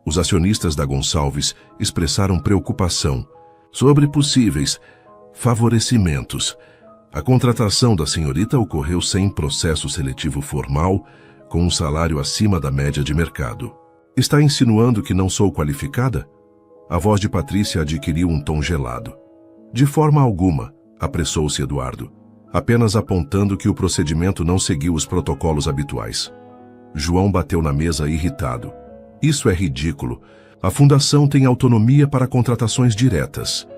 Os acionistas da Gonçalves expressaram preocupação sobre possíveis favorecimentos. A contratação da senhorita ocorreu sem processo seletivo formal, com um salário acima da média de mercado. Está insinuando que não sou qualificada? A voz de Patrícia adquiriu um tom gelado. De forma alguma, apressou-se Eduardo, apenas apontando que o procedimento não seguiu os protocolos habituais. João bateu na mesa irritado. Isso é ridículo. A fundação tem autonomia para contratações diretas.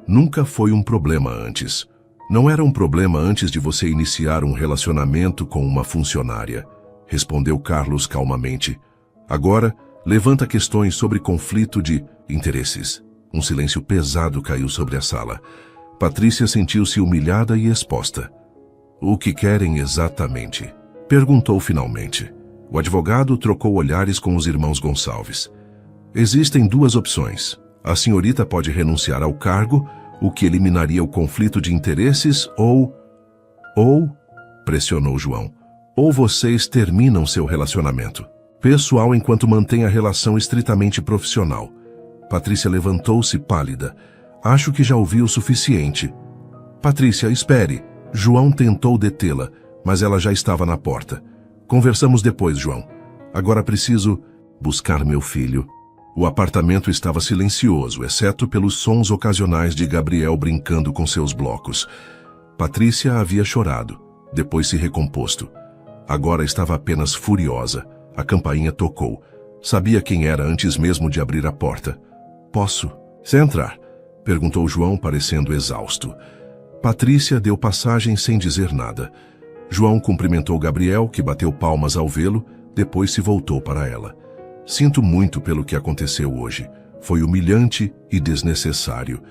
Nunca foi um problema antes. Não era um problema antes de você iniciar um relacionamento com uma funcionária, respondeu Carlos calmamente. Agora, levanta questões sobre conflito de interesses. Um silêncio pesado caiu sobre a sala. Patrícia sentiu-se humilhada e exposta. O que querem exatamente? Perguntou finalmente. O advogado trocou olhares com os irmãos Gonçalves. Existem duas opções. A senhorita pode renunciar ao cargo, o que eliminaria o conflito de interesses, ou, pressionou João, ou vocês terminam seu relacionamento. Pessoal enquanto mantém a relação estritamente profissional. Patrícia levantou-se pálida. Acho que já ouvi o suficiente. Patrícia, espere. João tentou detê-la, mas ela já estava na porta. Conversamos depois, João. Agora preciso buscar meu filho. O apartamento estava silencioso, exceto pelos sons ocasionais de Gabriel brincando com seus blocos. Patrícia havia chorado, depois se recomposto. Agora estava apenas furiosa. A campainha tocou. Sabia quem era antes mesmo de abrir a porta. Posso? Sem entrar? Perguntou João, parecendo exausto. Patrícia deu passagem sem dizer nada. João cumprimentou Gabriel, que bateu palmas ao vê-lo, depois se voltou para ela. Sinto muito pelo que aconteceu hoje. Foi humilhante e desnecessário.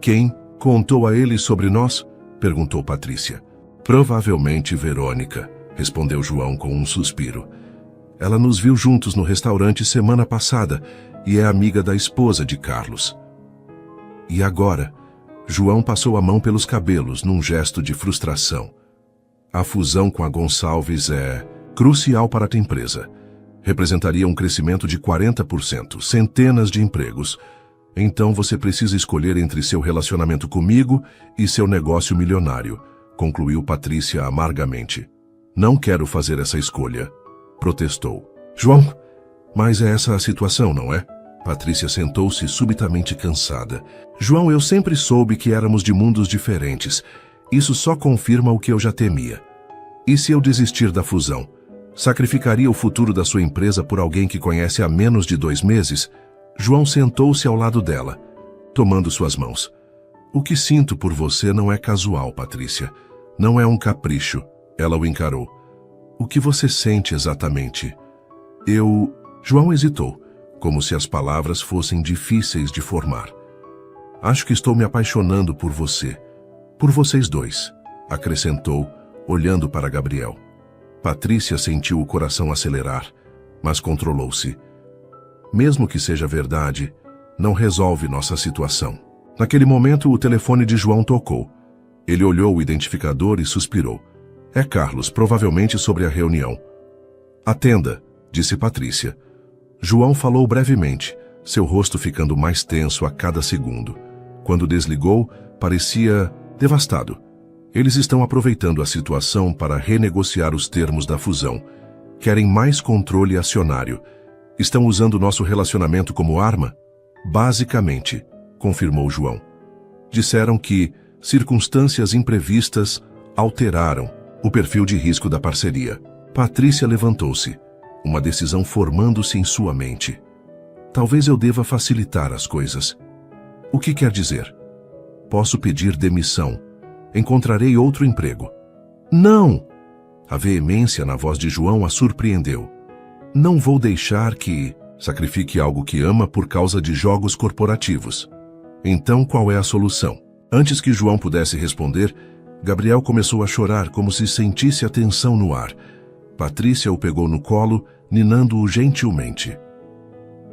Quem contou a ele sobre nós? Perguntou Patrícia. Provavelmente Verônica, respondeu João com um suspiro. Ela nos viu juntos no restaurante semana passada e é amiga da esposa de Carlos. E agora? João passou a mão pelos cabelos num gesto de frustração. A fusão com a Gonçalves é crucial para a empresa. Representaria um crescimento de 40%, centenas de empregos. Então você precisa escolher entre seu relacionamento comigo e seu negócio milionário, concluiu Patrícia amargamente. Não quero fazer essa escolha, protestou. João, mas é essa a situação, não é? Patrícia sentou-se subitamente cansada. João, eu sempre soube que éramos de mundos diferentes. Isso só confirma o que eu já temia. E se eu desistir da fusão? Sacrificaria o futuro da sua empresa por alguém que conhece há menos de 2 meses? João sentou-se ao lado dela, tomando suas mãos. O que sinto por você não é casual, Patrícia. Não é um capricho. Ela o encarou. O que você sente exatamente? João hesitou, como se as palavras fossem difíceis de formar. Acho que estou me apaixonando por você. Por vocês dois, acrescentou, olhando para Gabriel. Patrícia sentiu o coração acelerar, mas controlou-se. Mesmo que seja verdade, não resolve nossa situação. Naquele momento, o telefone de João tocou. Ele olhou o identificador e suspirou. É Carlos, provavelmente sobre a reunião. Atenda, disse Patrícia. João falou brevemente, seu rosto ficando mais tenso a cada segundo. Quando desligou, parecia devastado. Eles estão aproveitando a situação para renegociar os termos da fusão. Querem mais controle acionário. Estão usando nosso relacionamento como arma? Basicamente, confirmou João. Disseram que circunstâncias imprevistas alteraram o perfil de risco da parceria. Patrícia levantou-se, uma decisão formando-se em sua mente. Talvez eu deva facilitar as coisas. O que quer dizer? Posso pedir demissão. Encontrarei outro emprego. Não! A veemência na voz de João a surpreendeu. Não vou deixar que sacrifique algo que ama por causa de jogos corporativos. Então qual é a solução? Antes que João pudesse responder, Gabriel começou a chorar como se sentisse a tensão no ar. Patrícia o pegou no colo, ninando-o gentilmente.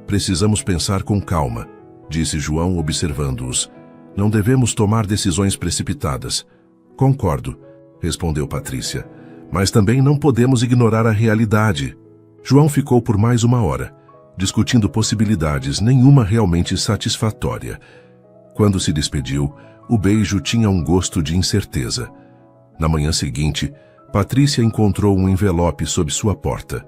Precisamos pensar com calma, disse João observando-os. Não devemos tomar decisões precipitadas. Concordo, respondeu Patrícia. Mas também não podemos ignorar a realidade. João ficou por mais 1 hora, discutindo possibilidades, nenhuma realmente satisfatória. Quando se despediu, o beijo tinha um gosto de incerteza. Na manhã seguinte, Patrícia encontrou um envelope sob sua porta.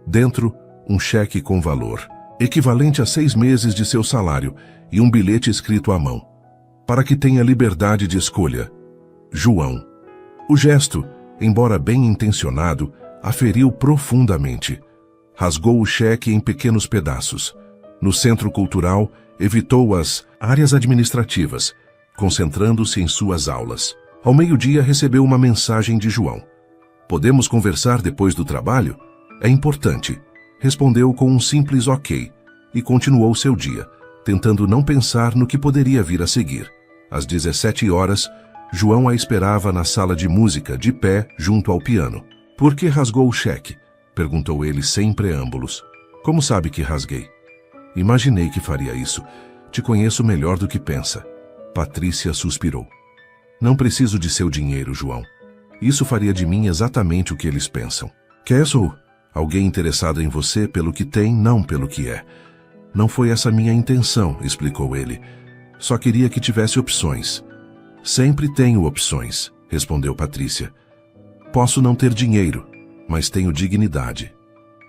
Dentro, um cheque com valor. equivalente a 6 meses de seu salário, e um bilhete escrito à mão, para que tenha liberdade de escolha. João. O gesto, embora bem intencionado, a feriu profundamente. Rasgou o cheque em pequenos pedaços. No centro cultural, evitou as áreas administrativas, concentrando-se em suas aulas. Ao meio-dia recebeu uma mensagem de João. "Podemos conversar depois do trabalho? É importante." Respondeu com um simples ok e continuou seu dia, tentando não pensar no que poderia vir a seguir. Às 17 horas, João a esperava na sala de música, de pé, junto ao piano. "Por que rasgou o cheque?" perguntou ele sem preâmbulos. "Como sabe que rasguei?" "Imaginei que faria isso. Te conheço melhor do que pensa." Patrícia suspirou. "Não preciso de seu dinheiro, João. Isso faria de mim exatamente o que eles pensam. Quer sou alguém interessado em você pelo que tem, não pelo que é." "Não foi essa minha intenção", explicou ele. "Só queria que tivesse opções." "Sempre tenho opções", respondeu Patrícia. "Posso não ter dinheiro, mas tenho dignidade."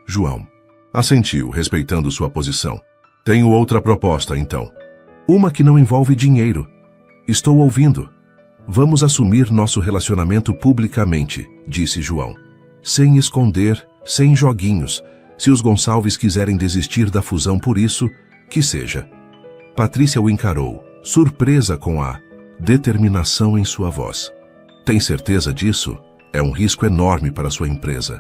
João assentiu, respeitando sua posição. "Tenho outra proposta, então." "Uma que não envolve dinheiro." "Estou ouvindo." "Vamos assumir nosso relacionamento publicamente", disse João. "Sem esconder, sem joguinhos. Se os Gonçalves quiserem desistir da fusão por isso, que seja." Patrícia o encarou, surpresa com a determinação em sua voz. "Tem certeza disso? É um risco enorme para sua empresa."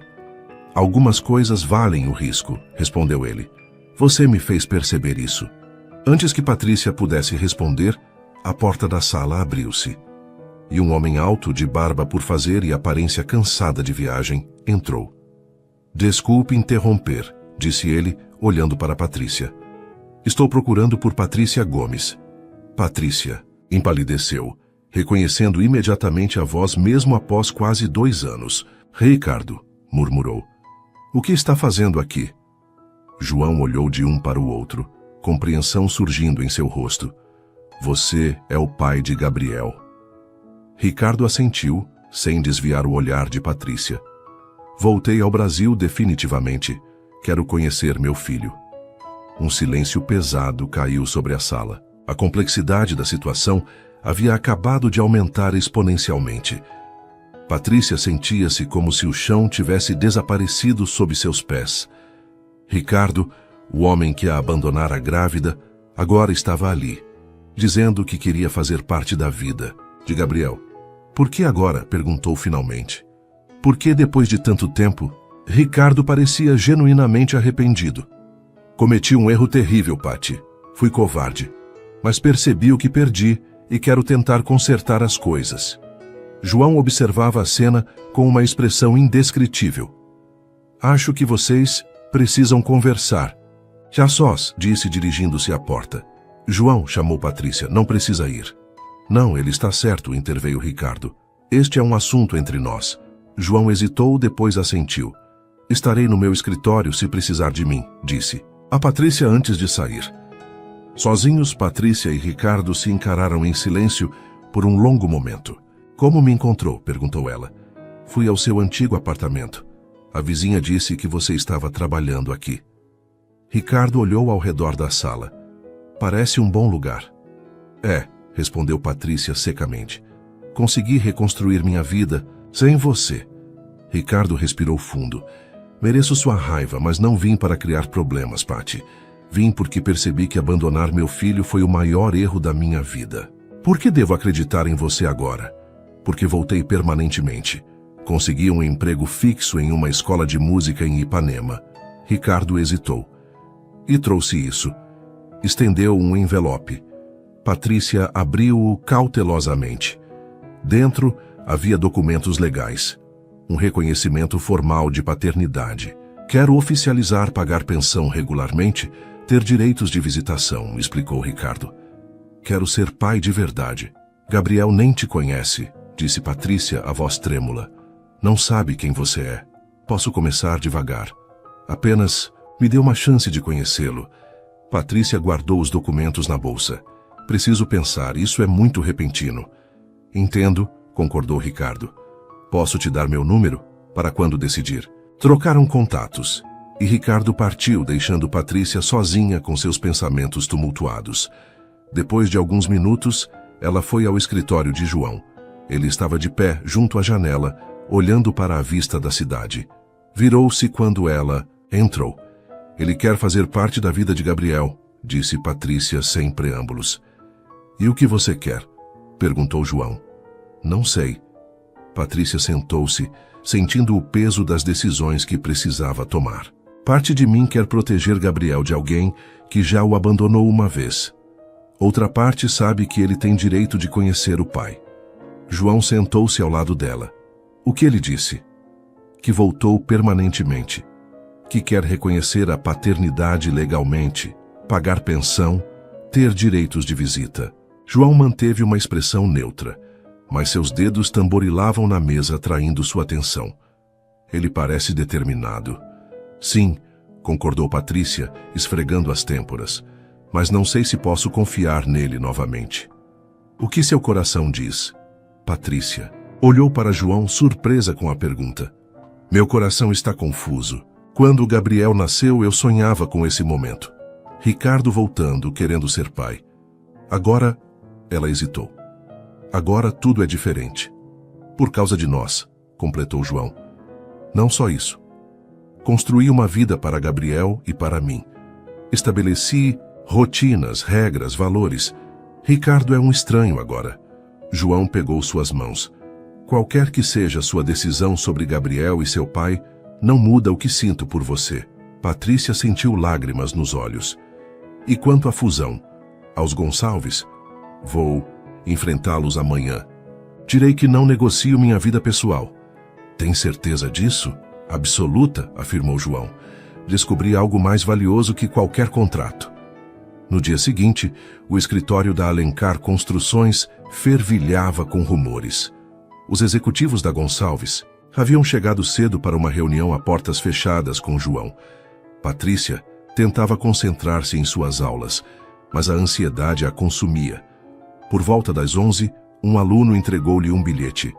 "Algumas coisas valem o risco", respondeu ele. "Você me fez perceber isso." Antes que Patrícia pudesse responder, a porta da sala abriu-se. E um homem alto, de barba por fazer e aparência cansada de viagem, entrou. "Desculpe interromper", disse ele, olhando para Patrícia. "Estou procurando por Patrícia Gomes." Patrícia empalideceu, reconhecendo imediatamente a voz mesmo após quase 2 anos. "Ricardo", murmurou. "O que está fazendo aqui?" João olhou de um para o outro, compreensão surgindo em seu rosto. "Você é o pai de Gabriel." Ricardo assentiu, sem desviar o olhar de Patrícia. "Voltei ao Brasil definitivamente. Quero conhecer meu filho." Um silêncio pesado caiu sobre a sala. A complexidade da situação havia acabado de aumentar exponencialmente. Patrícia sentia-se como se o chão tivesse desaparecido sob seus pés. Ricardo, o homem que a abandonara grávida, agora estava ali, dizendo que queria fazer parte da vida de Gabriel. "Por que agora?" perguntou finalmente. "Por que depois de tanto tempo?" Ricardo parecia genuinamente arrependido. "Cometi um erro terrível, Pati. Fui covarde. Mas percebi o que perdi e quero tentar consertar as coisas." João observava a cena com uma expressão indescritível. "Acho que vocês precisam conversar." "Já sós", disse dirigindo-se à porta. "João", chamou Patrícia, "não precisa ir." "Não, ele está certo", interveio Ricardo. "Este é um assunto entre nós." João hesitou, depois assentiu. "Estarei no meu escritório se precisar de mim", disse a Patrícia antes de sair. Sozinhos, Patrícia e Ricardo se encararam em silêncio por um longo momento. "Como me encontrou?", perguntou ela. "Fui ao seu antigo apartamento. A vizinha disse que você estava trabalhando aqui." Ricardo olhou ao redor da sala. "Parece um bom lugar." "É", respondeu Patrícia secamente. "Consegui reconstruir minha vida sem você." Ricardo respirou fundo. "Mereço sua raiva, mas não vim para criar problemas, Pati. Vim porque percebi que abandonar meu filho foi o maior erro da minha vida." "Por que devo acreditar em você agora?" "Porque voltei permanentemente. Consegui um emprego fixo em uma escola de música em Ipanema." Ricardo hesitou. "E trouxe isso." Estendeu um envelope. Patrícia abriu-o cautelosamente. Dentro havia documentos legais. Um reconhecimento formal de paternidade. "Quero oficializar pagar pensão regularmente, ter direitos de visitação", explicou Ricardo. "Quero ser pai de verdade." "Gabriel nem te conhece", disse Patrícia, a voz trêmula. "Não sabe quem você é. Posso começar devagar. Apenas me dê uma chance de conhecê-lo." Patrícia guardou os documentos na bolsa. "Preciso pensar, isso é muito repentino." "Entendo", concordou Ricardo. "Posso te dar meu número? Para quando decidir." Trocaram contatos. E Ricardo partiu, deixando Patrícia sozinha com seus pensamentos tumultuados. Depois de alguns minutos, ela foi ao escritório de João. Ele estava de pé, junto à janela, olhando para a vista da cidade. Virou-se quando ela entrou. Ele quer fazer parte da vida de Gabriel, disse Patrícia sem preâmbulos. E o que você quer? Perguntou João. Não sei. Patrícia sentou-se, sentindo o peso das decisões que precisava tomar. Parte de mim quer proteger Gabriel de alguém que já o abandonou uma vez. Outra parte sabe que ele tem direito de conhecer o pai. João sentou-se ao lado dela. O que ele disse? Que voltou permanentemente. Que quer reconhecer a paternidade legalmente, pagar pensão, ter direitos de visita. João manteve uma expressão neutra, mas seus dedos tamborilavam na mesa, atraindo sua atenção. Ele parece determinado. Sim, concordou Patrícia, esfregando as têmporas, mas não sei se posso confiar nele novamente. O que seu coração diz? Patrícia olhou para João, surpresa com a pergunta. Meu coração está confuso. Quando Gabriel nasceu, eu sonhava com esse momento. Ricardo voltando, querendo ser pai. Agora, ela hesitou. Agora tudo é diferente. Por causa de nós, completou João. Não só isso. Construí uma vida para Gabriel e para mim. Estabeleci rotinas, regras, valores. Ricardo é um estranho agora. João pegou suas mãos. Qualquer que seja sua decisão sobre Gabriel e seu pai, não muda o que sinto por você. Patrícia sentiu lágrimas nos olhos. E quanto à fusão? Aos Gonçalves? Vou enfrentá-los amanhã. Direi que não negocio minha vida pessoal. Tem certeza disso? Absoluta, afirmou João. Descobri algo mais valioso que qualquer contrato. No dia seguinte, o escritório da Alencar Construções fervilhava com rumores. Os executivos da Gonçalves haviam chegado cedo para uma reunião a portas fechadas com João. Patrícia tentava concentrar-se em suas aulas, mas a ansiedade a consumia. Por volta das 11, um aluno entregou-lhe um bilhete.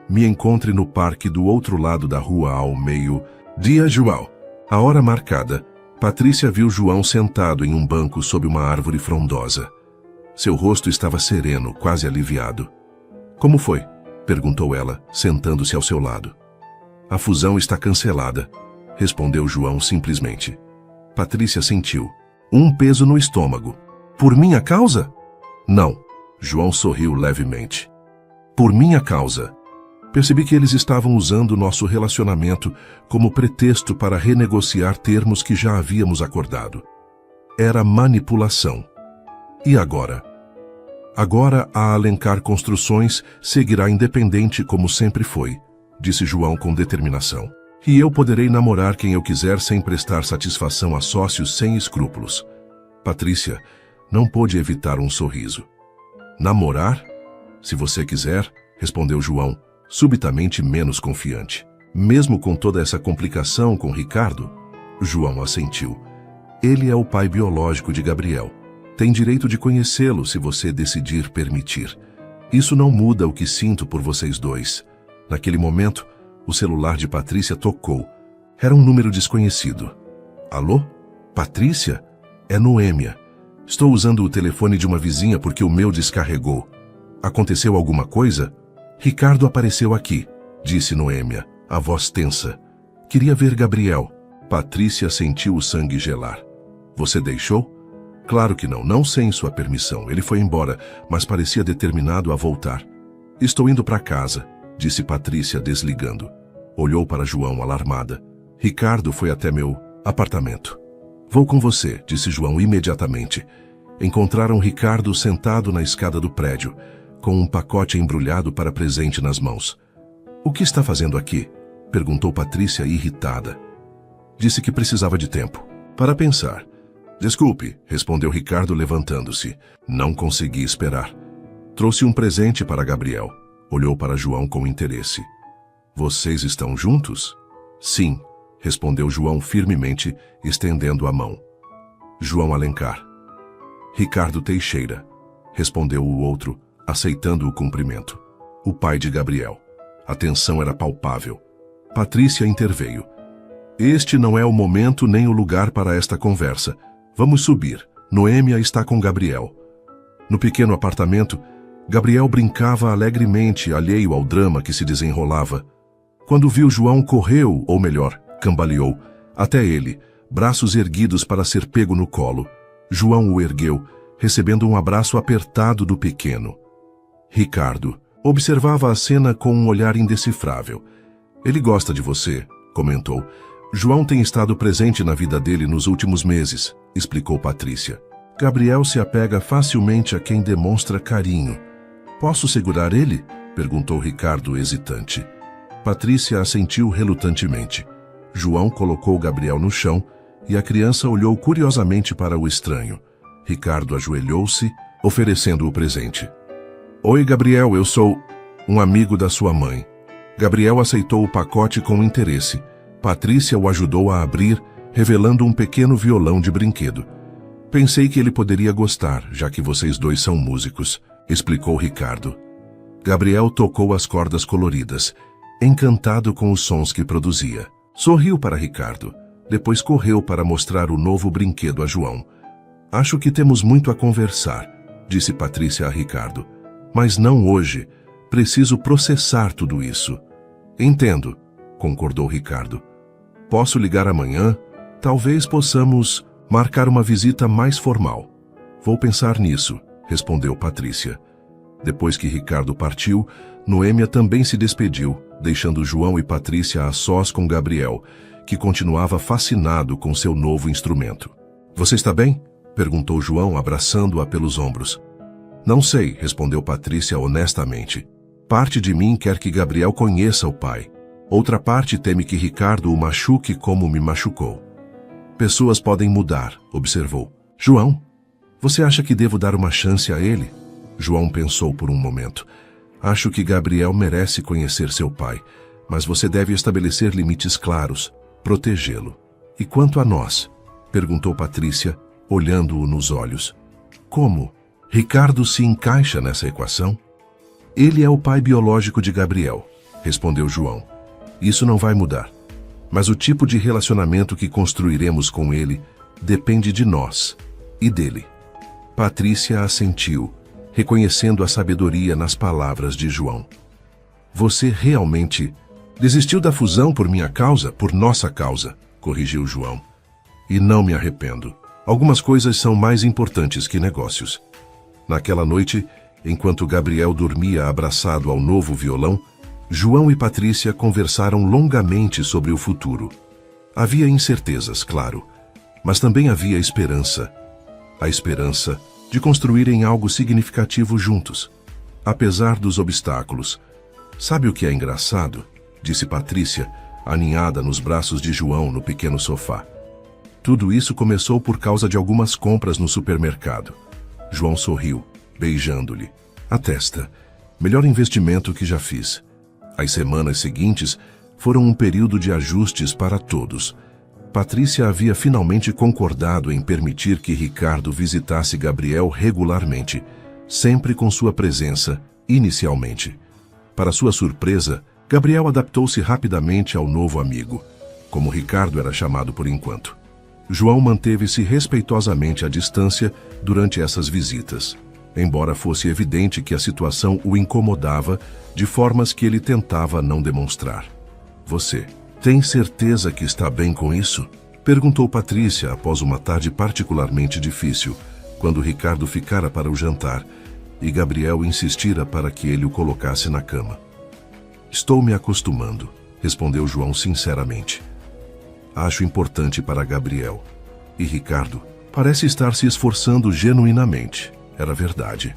Me encontre no parque do outro lado da rua ao meio-dia, João. À hora marcada, Patrícia viu João sentado em um banco sob uma árvore frondosa. Seu rosto estava sereno, quase aliviado. Como foi? Perguntou ela, sentando-se ao seu lado. A fusão está cancelada, respondeu João simplesmente. Patrícia sentiu um peso no estômago. Por minha causa? Não. João sorriu levemente. Por minha causa. Percebi que eles estavam usando nosso relacionamento como pretexto para renegociar termos que já havíamos acordado. Era manipulação. E agora? Agora a Alencar Construções seguirá independente como sempre foi, disse João com determinação. E eu poderei namorar quem eu quiser sem prestar satisfação a sócios sem escrúpulos. Patrícia não pôde evitar um sorriso. Namorar? Se você quiser, respondeu João, subitamente menos confiante. Mesmo com toda essa complicação com Ricardo? João assentiu. Ele é o pai biológico de Gabriel. Tem direito de conhecê-lo se você decidir permitir. Isso não muda o que sinto por vocês dois. Naquele momento, o celular de Patrícia tocou. Era um número desconhecido. Alô? Patrícia? É Noêmia. Estou usando o telefone de uma vizinha porque o meu descarregou. Aconteceu alguma coisa? Ricardo apareceu aqui, disse Noêmia, a voz tensa. Queria ver Gabriel. Patrícia sentiu o sangue gelar. Você deixou? Claro que não, não sem sua permissão. Ele foi embora, mas parecia determinado a voltar. Estou indo para casa, disse Patrícia, desligando. Olhou para João, alarmada. Ricardo foi até meu apartamento. Vou com você, disse João imediatamente. Encontraram Ricardo sentado na escada do prédio, com um pacote embrulhado para presente nas mãos. O que está fazendo aqui? Perguntou Patrícia, irritada. Disse que precisava de tempo para pensar. Desculpe, respondeu Ricardo, levantando-se. Não consegui esperar. Trouxe um presente para Gabriel. Olhou para João com interesse. Vocês estão juntos? Sim, respondeu João firmemente, estendendo a mão. João Alencar. Ricardo Teixeira, respondeu o outro, aceitando o cumprimento. O pai de Gabriel. A tensão era palpável. Patrícia interveio. Este não é o momento nem o lugar para esta conversa. Vamos subir. Noêmia está com Gabriel. No pequeno apartamento, Gabriel brincava alegremente, alheio ao drama que se desenrolava. Quando viu João, correu, ou melhor, cambaleou, até ele, braços erguidos para ser pego no colo. João o ergueu, recebendo um abraço apertado do pequeno. Ricardo observava a cena com um olhar indecifrável. Ele gosta de você, comentou. João tem estado presente na vida dele nos últimos meses, explicou Patrícia. Gabriel se apega facilmente a quem demonstra carinho. Posso segurar ele? Perguntou Ricardo, hesitante. Patrícia assentiu relutantemente. João colocou Gabriel no chão e a criança olhou curiosamente para o estranho. Ricardo ajoelhou-se, oferecendo o presente. Oi, Gabriel, eu sou um amigo da sua mãe. Gabriel aceitou o pacote com interesse. Patrícia o ajudou a abrir, revelando um pequeno violão de brinquedo. Pensei que ele poderia gostar, já que vocês dois são músicos, explicou Ricardo. Gabriel tocou as cordas coloridas, encantado com os sons que produzia. Sorriu para Ricardo. Depois correu para mostrar o novo brinquedo a João. Acho que temos muito a conversar, disse Patrícia a Ricardo. Mas não hoje. Preciso processar tudo isso. Entendo, concordou Ricardo. Posso ligar amanhã? Talvez possamos marcar uma visita mais formal. Vou pensar nisso, respondeu Patrícia. Depois que Ricardo partiu, Noêmia também se despediu, deixando João e Patrícia a sós com Gabriel, que continuava fascinado com seu novo instrumento. Você está bem? Perguntou João, abraçando-a pelos ombros. Não sei, respondeu Patrícia honestamente. Parte de mim quer que Gabriel conheça o pai. Outra parte teme que Ricardo o machuque como me machucou. Pessoas podem mudar, observou. João, você acha que devo dar uma chance a ele? João pensou por um momento. Acho que Gabriel merece conhecer seu pai, mas você deve estabelecer limites claros, protegê-lo. E quanto a nós? Perguntou Patrícia, olhando-o nos olhos. Como? Ricardo se encaixa nessa equação? Ele é o pai biológico de Gabriel, respondeu João. Isso não vai mudar. Mas o tipo de relacionamento que construiremos com ele depende de nós e dele. Patrícia assentiu, reconhecendo a sabedoria nas palavras de João. Você realmente desistiu da fusão por minha causa, por nossa causa, corrigiu João. E não me arrependo. Algumas coisas são mais importantes que negócios. Naquela noite, enquanto Gabriel dormia abraçado ao novo violão, João e Patrícia conversaram longamente sobre o futuro. Havia incertezas, claro, mas também havia esperança. A esperança de construírem algo significativo juntos, apesar dos obstáculos. Sabe o que é engraçado? Disse Patrícia, aninhada nos braços de João no pequeno sofá. Tudo isso começou por causa de algumas compras no supermercado. João sorriu, beijando-lhe a testa. Melhor investimento que já fiz. As semanas seguintes foram um período de ajustes para todos. Patrícia havia finalmente concordado em permitir que Ricardo visitasse Gabriel regularmente, sempre com sua presença, inicialmente. Para sua surpresa, Gabriel adaptou-se rapidamente ao novo amigo, como Ricardo era chamado por enquanto. João manteve-se respeitosamente à distância durante essas visitas, embora fosse evidente que a situação o incomodava de formas que ele tentava não demonstrar. Você tem certeza que está bem com isso? Perguntou Patrícia após uma tarde particularmente difícil, quando Ricardo ficara para o jantar e Gabriel insistira para que ele o colocasse na cama. Estou me acostumando, respondeu João sinceramente. Acho importante para Gabriel. E Ricardo parece estar se esforçando genuinamente. Era verdade.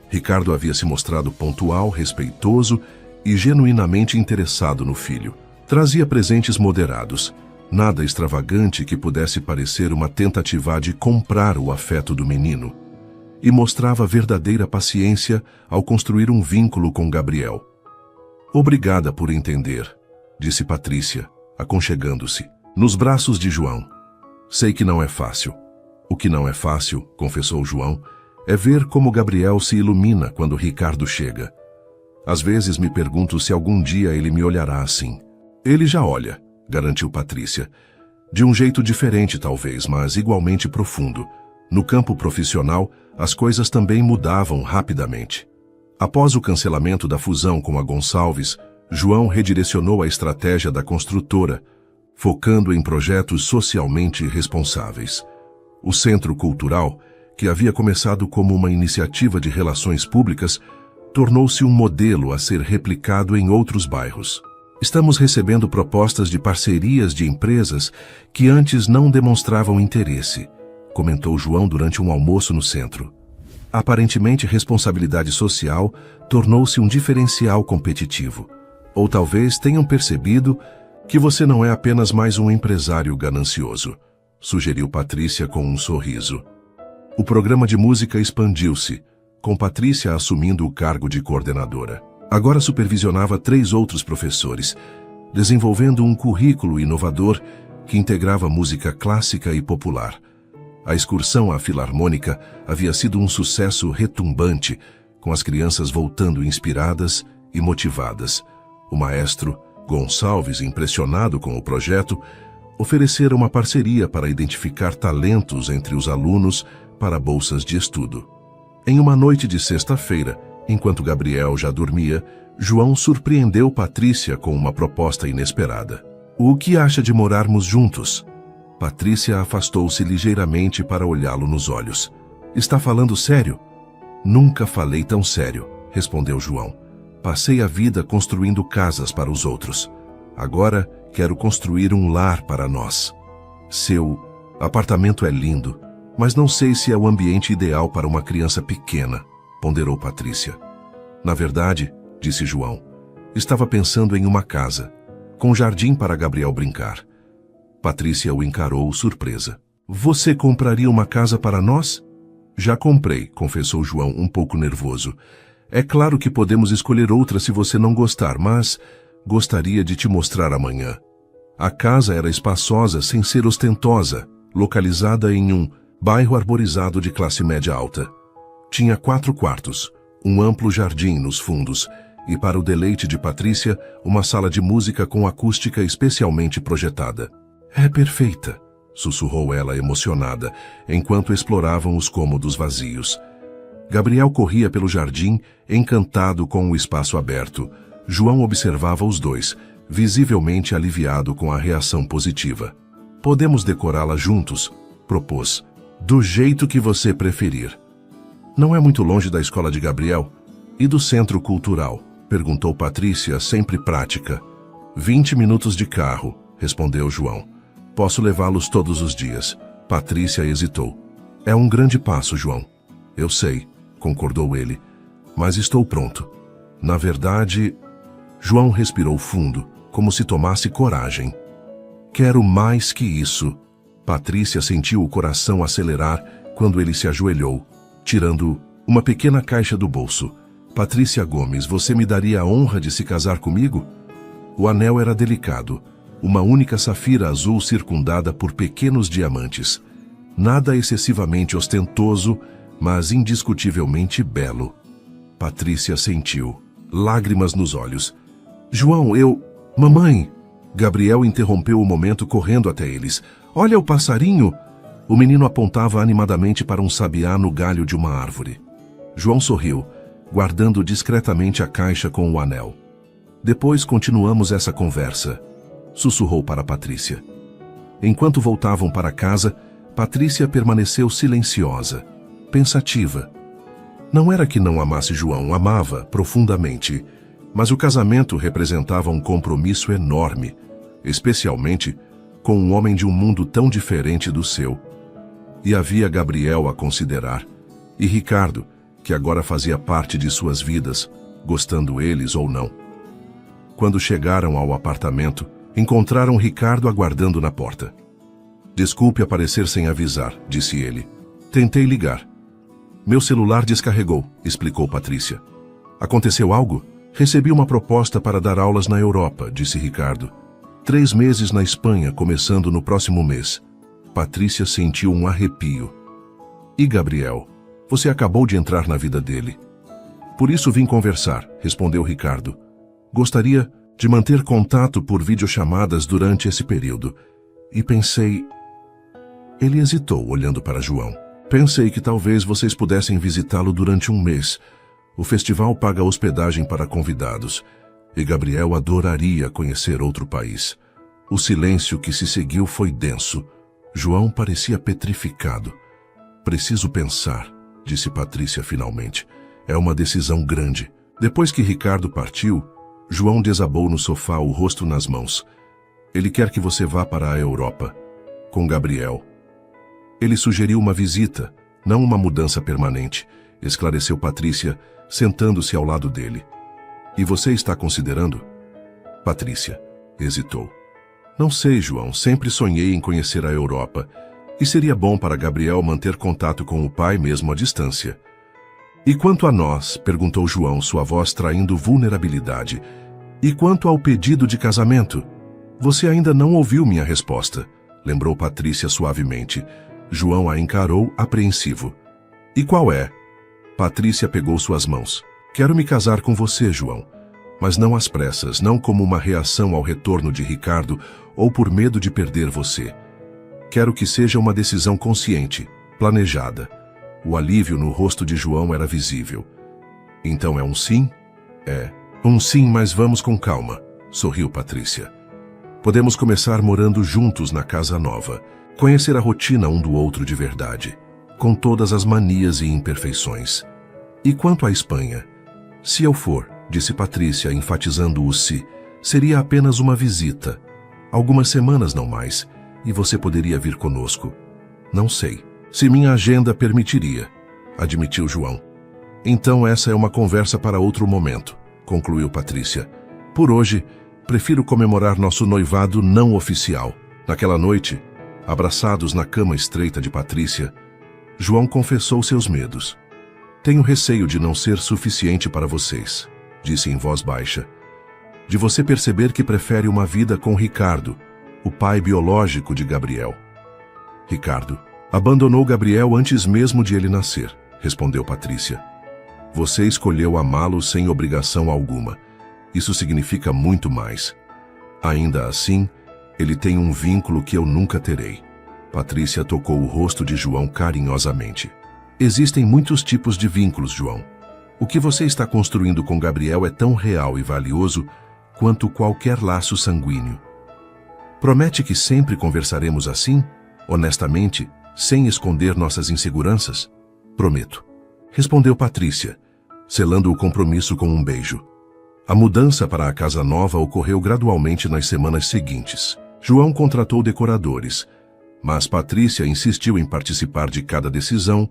Ricardo havia se mostrado pontual, respeitoso e genuinamente interessado no filho. Trazia presentes moderados, nada extravagante que pudesse parecer uma tentativa de comprar o afeto do menino. E mostrava verdadeira paciência ao construir um vínculo com Gabriel. Obrigada por entender, disse Patrícia, aconchegando-se nos braços de João. Sei que não é fácil. O que não é fácil, confessou João, é ver como Gabriel se ilumina quando Ricardo chega. Às vezes me pergunto se algum dia ele me olhará assim. Ele já olha, garantiu Patrícia. De um jeito diferente, talvez, mas igualmente profundo. No campo profissional, as coisas também mudavam rapidamente. Após o cancelamento da fusão com a Gonçalves, João redirecionou a estratégia da construtora, focando em projetos socialmente responsáveis. O Centro Cultural, que havia começado como uma iniciativa de relações públicas, tornou-se um modelo a ser replicado em outros bairros. Estamos recebendo propostas de parcerias de empresas que antes não demonstravam interesse, comentou João durante um almoço no centro. Aparentemente, responsabilidade social tornou-se um diferencial competitivo. Ou talvez tenham percebido que você não é apenas mais um empresário ganancioso, sugeriu Patrícia com um sorriso. O programa de música expandiu-se, com Patrícia assumindo o cargo de coordenadora. Agora supervisionava 3 outros professores, desenvolvendo um currículo inovador que integrava música clássica e popular. A excursão à Filarmônica havia sido um sucesso retumbante, com as crianças voltando inspiradas e motivadas. O maestro Gonçalves, impressionado com o projeto, oferecera uma parceria para identificar talentos entre os alunos para bolsas de estudo. Em uma noite de sexta-feira, enquanto Gabriel já dormia, João surpreendeu Patrícia com uma proposta inesperada. O que acha de morarmos juntos? Patrícia afastou-se ligeiramente para olhá-lo nos olhos. Está falando sério? Nunca falei tão sério, respondeu João. Passei a vida construindo casas para os outros. Agora quero construir um lar para nós. Seu apartamento é lindo, mas não sei se é o ambiente ideal para uma criança pequena, ponderou Patrícia. Na verdade, disse João, estava pensando em uma casa, com jardim para Gabriel brincar. Patrícia o encarou surpresa. Você compraria uma casa para nós? Já comprei, confessou João um pouco nervoso. É claro que podemos escolher outra se você não gostar, mas gostaria de te mostrar amanhã. A casa era espaçosa sem ser ostentosa, localizada em um bairro arborizado de classe média alta. Tinha 4 quartos, um amplo jardim nos fundos e, para o deleite de Patrícia, uma sala de música com acústica especialmente projetada. É perfeita, sussurrou ela emocionada, enquanto exploravam os cômodos vazios. Gabriel corria pelo jardim, encantado com o espaço aberto. João observava os dois, visivelmente aliviado com a reação positiva. Podemos decorá-la juntos, propôs, do jeito que você preferir. Não é muito longe da escola de Gabriel? E do centro cultural? Perguntou Patrícia, sempre prática. 20 minutos de carro, respondeu João. Posso levá-los todos os dias. Patrícia hesitou. É um grande passo, João. Eu sei, concordou ele, mas estou pronto. Na verdade, João respirou fundo, como se tomasse coragem. Quero mais que isso. Patrícia sentiu o coração acelerar quando ele se ajoelhou, tirando uma pequena caixa do bolso. Patrícia Gomes, você me daria a honra de se casar comigo? O anel era delicado, uma única safira azul circundada por pequenos diamantes. Nada excessivamente ostentoso, mas indiscutivelmente belo. Patrícia sentiu, lágrimas nos olhos. João, Mamãe! Gabriel interrompeu o momento correndo até eles. Olha o passarinho! O menino apontava animadamente para um sabiá no galho de uma árvore. João sorriu, guardando discretamente a caixa com o anel. Depois continuamos essa conversa, sussurrou para Patrícia. Enquanto voltavam para casa, Patrícia permaneceu silenciosa, pensativa. Não era que não amasse João, amava profundamente, mas o casamento representava um compromisso enorme, especialmente com um homem de um mundo tão diferente do seu. E havia Gabriel a considerar, e Ricardo, que agora fazia parte de suas vidas, gostando eles ou não. Quando chegaram ao apartamento, encontraram Ricardo aguardando na porta. Desculpe aparecer sem avisar, disse ele. Tentei ligar. Meu celular descarregou, explicou Patrícia. Aconteceu algo? Recebi uma proposta para dar aulas na Europa, disse Ricardo. 3 meses na Espanha, começando no próximo mês. Patrícia sentiu um arrepio. E Gabriel? Você acabou de entrar na vida dele. Por isso vim conversar, respondeu Ricardo. Gostaria de manter contato por videochamadas durante esse período. E pensei... Ele hesitou, olhando para João. Pensei que talvez vocês pudessem visitá-lo durante um mês. O festival paga hospedagem para convidados. E Gabriel adoraria conhecer outro país. O silêncio que se seguiu foi denso. João parecia petrificado. Preciso pensar, disse Patrícia finalmente. É uma decisão grande. Depois que Ricardo partiu, João desabou no sofá, o rosto nas mãos. Ele quer que você vá para a Europa, com Gabriel. Ele sugeriu uma visita, não uma mudança permanente, esclareceu Patrícia, sentando-se ao lado dele. E você está considerando? Patrícia hesitou. Não sei, João, sempre sonhei em conhecer a Europa. E seria bom para Gabriel manter contato com o pai mesmo à distância. E quanto a nós, perguntou João, sua voz traindo vulnerabilidade. E quanto ao pedido de casamento? Você ainda não ouviu minha resposta, lembrou Patrícia suavemente. João a encarou, apreensivo. E qual é? Patrícia pegou suas mãos. Quero me casar com você, João. Mas não às pressas, não como uma reação ao retorno de Ricardo ou por medo de perder você. Quero que seja uma decisão consciente, planejada. O alívio no rosto de João era visível. Então é um sim? É. Um sim, mas vamos com calma, sorriu Patrícia. Podemos começar morando juntos na casa nova. Conhecer a rotina um do outro de verdade, com todas as manias e imperfeições. E quanto à Espanha? Se eu for, disse Patrícia, enfatizando o se, seria apenas uma visita. Algumas semanas, não mais, e você poderia vir conosco. Não sei. Se minha agenda permitiria, admitiu João. Então essa é uma conversa para outro momento, concluiu Patrícia. Por hoje, prefiro comemorar nosso noivado não oficial. Naquela noite, abraçados na cama estreita de Patrícia, João confessou seus medos. Tenho receio de não ser suficiente para vocês, disse em voz baixa. De você perceber que prefere uma vida com Ricardo, o pai biológico de Gabriel. Ricardo abandonou Gabriel antes mesmo de ele nascer, respondeu Patrícia. Você escolheu amá-lo sem obrigação alguma. Isso significa muito mais. Ainda assim, ele tem um vínculo que eu nunca terei. Patrícia tocou o rosto de João carinhosamente. Existem muitos tipos de vínculos, João. O que você está construindo com Gabriel é tão real e valioso quanto qualquer laço sanguíneo. Promete que sempre conversaremos assim, honestamente, sem esconder nossas inseguranças? Prometo, respondeu Patrícia, selando o compromisso com um beijo. A mudança para a casa nova ocorreu gradualmente nas semanas seguintes. João contratou decoradores, mas Patrícia insistiu em participar de cada decisão,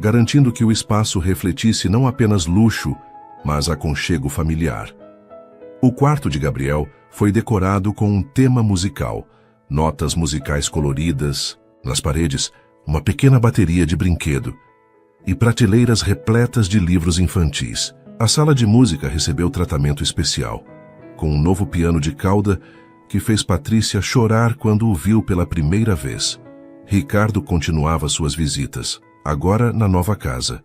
garantindo que o espaço refletisse não apenas luxo, mas aconchego familiar. O quarto de Gabriel foi decorado com um tema musical, notas musicais coloridas, nas paredes, uma pequena bateria de brinquedo e prateleiras repletas de livros infantis. A sala de música recebeu tratamento especial, com um novo piano de cauda que fez Patrícia chorar quando o viu pela primeira vez. Ricardo continuava suas visitas, agora na nova casa.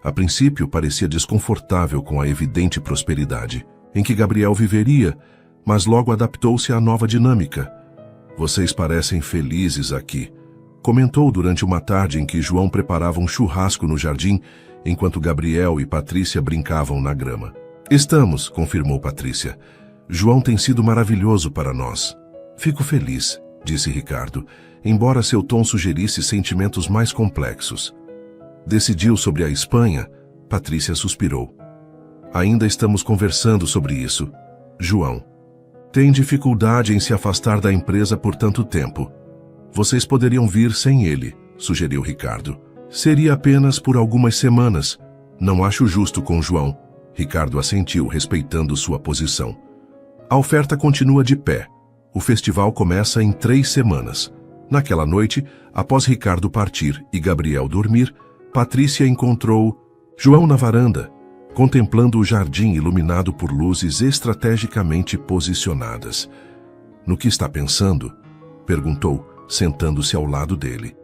A princípio parecia desconfortável com a evidente prosperidade em que Gabriel viveria, mas logo adaptou-se à nova dinâmica. Vocês parecem felizes aqui, comentou durante uma tarde em que João preparava um churrasco no jardim, enquanto Gabriel e Patrícia brincavam na grama. Estamos, confirmou Patrícia. João tem sido maravilhoso para nós. Fico feliz, disse Ricardo, embora seu tom sugerisse sentimentos mais complexos. Decidiu sobre a Espanha? Patrícia suspirou. Ainda estamos conversando sobre isso. João. Tem dificuldade em se afastar da empresa por tanto tempo. Vocês poderiam vir sem ele, sugeriu Ricardo. Seria apenas por algumas semanas. Não acho justo com João. Ricardo assentiu, respeitando sua posição. A oferta continua de pé. O festival começa em 3 semanas. Naquela noite, após Ricardo partir e Gabriel dormir, Patrícia encontrou João na varanda, contemplando o jardim iluminado por luzes estrategicamente posicionadas. No que está pensando? Perguntou, sentando-se ao lado dele.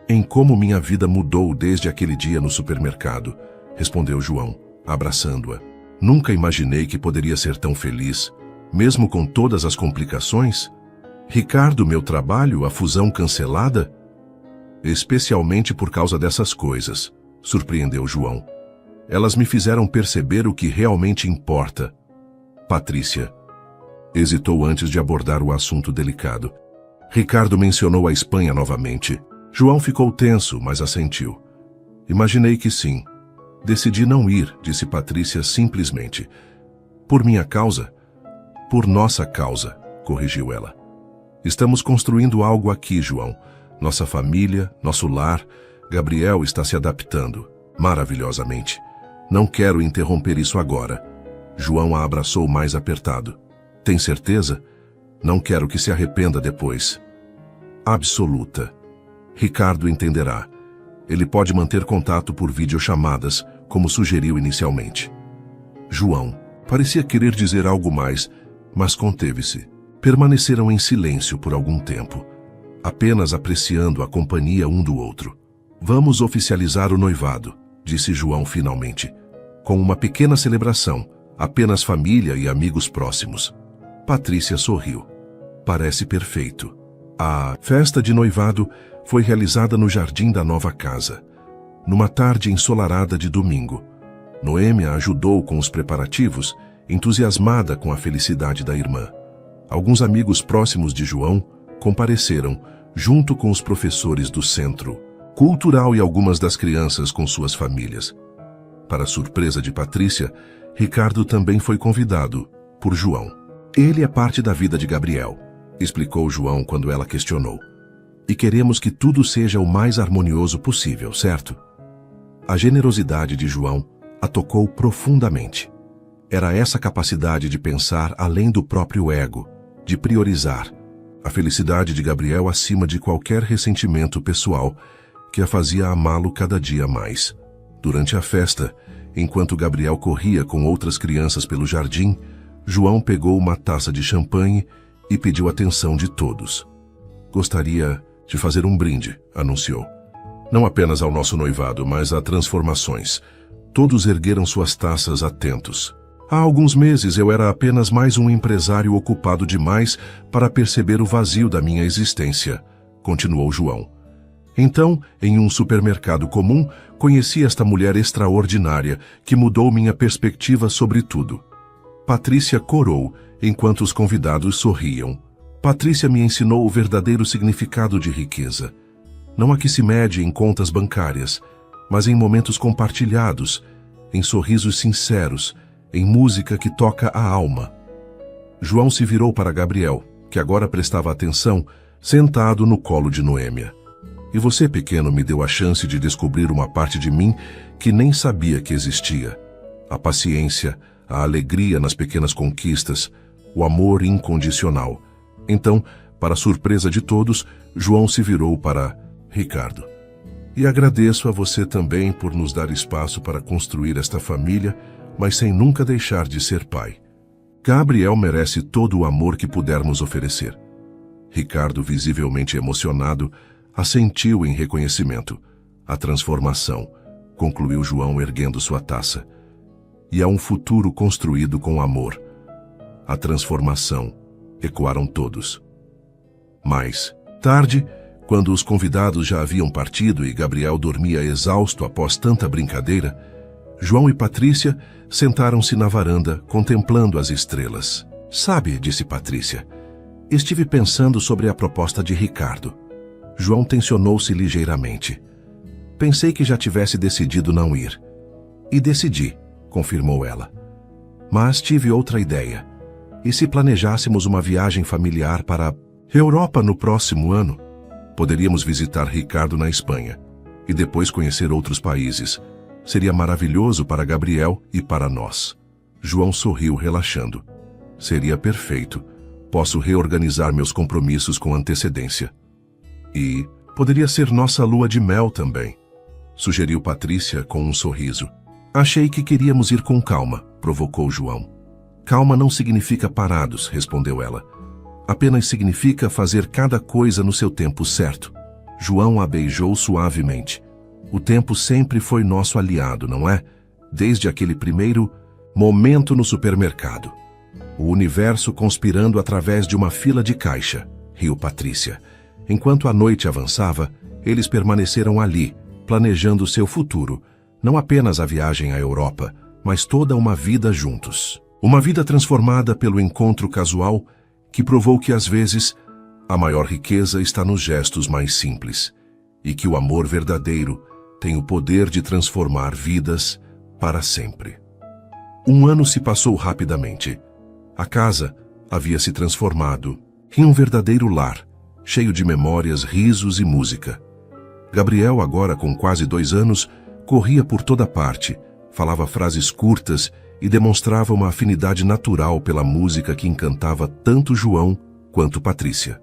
Em como minha vida mudou desde aquele dia no supermercado, respondeu João, abraçando-a. Nunca imaginei que poderia ser tão feliz. Mesmo com todas as complicações? Ricardo, meu trabalho, a fusão cancelada? Especialmente por causa dessas coisas, surpreendeu João. Elas me fizeram perceber o que realmente importa. Patrícia hesitou antes de abordar o assunto delicado. Ricardo mencionou a Espanha novamente. João ficou tenso, mas assentiu. Imaginei que sim. Decidi não ir, disse Patrícia simplesmente. Por minha causa? Por nossa causa, corrigiu ela. Estamos construindo algo aqui, João. Nossa família, nosso lar. Gabriel está se adaptando, maravilhosamente. Não quero interromper isso agora. João a abraçou mais apertado. Tem certeza? Não quero que se arrependa depois. Absoluta. Ricardo entenderá. Ele pode manter contato por videochamadas, como sugeriu inicialmente. João parecia querer dizer algo mais, mas conteve-se. Permaneceram em silêncio por algum tempo, apenas apreciando a companhia um do outro. Vamos oficializar o noivado, disse João finalmente, com uma pequena celebração, apenas família e amigos próximos. Patrícia sorriu. Parece perfeito. A festa de noivado foi realizada no jardim da nova casa, numa tarde ensolarada de domingo. Noêmia ajudou com os preparativos, entusiasmada com a felicidade da irmã. Alguns amigos próximos de João compareceram, junto com os professores do centro cultural e algumas das crianças com suas famílias. Para surpresa de Patrícia, Ricardo também foi convidado por João. Ele é parte da vida de Gabriel, explicou João quando ela questionou. E queremos que tudo seja o mais harmonioso possível, certo? A generosidade de João a tocou profundamente. Era essa capacidade de pensar além do próprio ego, de priorizar a felicidade de Gabriel acima de qualquer ressentimento pessoal que a fazia amá-lo cada dia mais. Durante a festa, enquanto Gabriel corria com outras crianças pelo jardim, João pegou uma taça de champanhe e pediu atenção de todos. Gostaria de fazer um brinde, anunciou. Não apenas ao nosso noivado, mas a transformações. Todos ergueram suas taças atentos. Há alguns meses eu era apenas mais um empresário ocupado demais para perceber o vazio da minha existência, continuou João. Então, em um supermercado comum, conheci esta mulher extraordinária que mudou minha perspectiva sobre tudo. Patrícia corou, enquanto os convidados sorriam. Patrícia me ensinou o verdadeiro significado de riqueza. Não a que se mede em contas bancárias, mas em momentos compartilhados, em sorrisos sinceros, em música que toca a alma. João se virou para Gabriel, que agora prestava atenção, sentado no colo de Noêmia. E você, pequeno, me deu a chance de descobrir uma parte de mim que nem sabia que existia. A paciência, a alegria nas pequenas conquistas, o amor incondicional. Então, para surpresa de todos, João se virou para Ricardo. E agradeço a você também por nos dar espaço para construir esta família, mas sem nunca deixar de ser pai. Gabriel merece todo o amor que pudermos oferecer. Ricardo, visivelmente emocionado, assentiu em reconhecimento. A transformação, concluiu João erguendo sua taça. E há um futuro construído com amor. A transformação, ecoaram todos. Mais tarde, quando os convidados já haviam partido e Gabriel dormia exausto após tanta brincadeira, João e Patrícia sentaram-se na varanda, contemplando as estrelas. Sabe, disse Patrícia, estive pensando sobre a proposta de Ricardo. João tensionou-se ligeiramente. Pensei que já tivesse decidido não ir. E decidi, confirmou ela. Mas tive outra ideia. E se planejássemos uma viagem familiar para a Europa no próximo ano? Poderíamos visitar Ricardo na Espanha e depois conhecer outros países. Seria maravilhoso para Gabriel e para nós. João sorriu, relaxando. Seria perfeito. Posso reorganizar meus compromissos com antecedência. E poderia ser nossa lua de mel também, sugeriu Patrícia com um sorriso. Achei que queríamos ir com calma, provocou João. Calma não significa parados, respondeu ela. Apenas significa fazer cada coisa no seu tempo certo. João a beijou suavemente. O tempo sempre foi nosso aliado, não é? Desde aquele primeiro momento no supermercado. O universo conspirando através de uma fila de caixa, riu Patrícia. Enquanto a noite avançava, eles permaneceram ali, planejando seu futuro, não apenas a viagem à Europa, mas toda uma vida juntos. Uma vida transformada pelo encontro casual que provou que, às vezes, a maior riqueza está nos gestos mais simples e que o amor verdadeiro tem o poder de transformar vidas para sempre. Um ano se passou rapidamente. A casa havia se transformado em um verdadeiro lar, cheio de memórias, risos e música. Gabriel, agora com quase 2 anos, corria por toda parte, falava frases curtas e demonstrava uma afinidade natural pela música que encantava tanto João quanto Patrícia.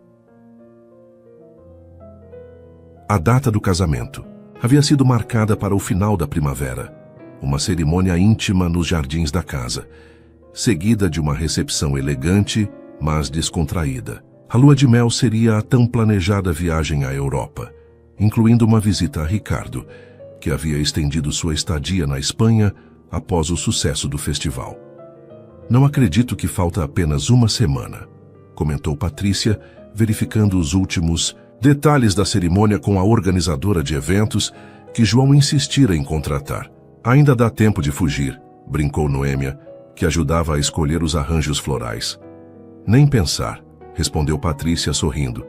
A data do casamento havia sido marcada para o final da primavera, uma cerimônia íntima nos jardins da casa, seguida de uma recepção elegante, mas descontraída. A lua de mel seria a tão planejada viagem à Europa, incluindo uma visita a Ricardo, que havia estendido sua estadia na Espanha após o sucesso do festival. Não acredito que falta apenas uma semana, comentou Patrícia, verificando os últimos detalhes da cerimônia com a organizadora de eventos que João insistira em contratar. Ainda dá tempo de fugir, brincou Noêmia, que ajudava a escolher os arranjos florais. Nem pensar, respondeu Patrícia sorrindo.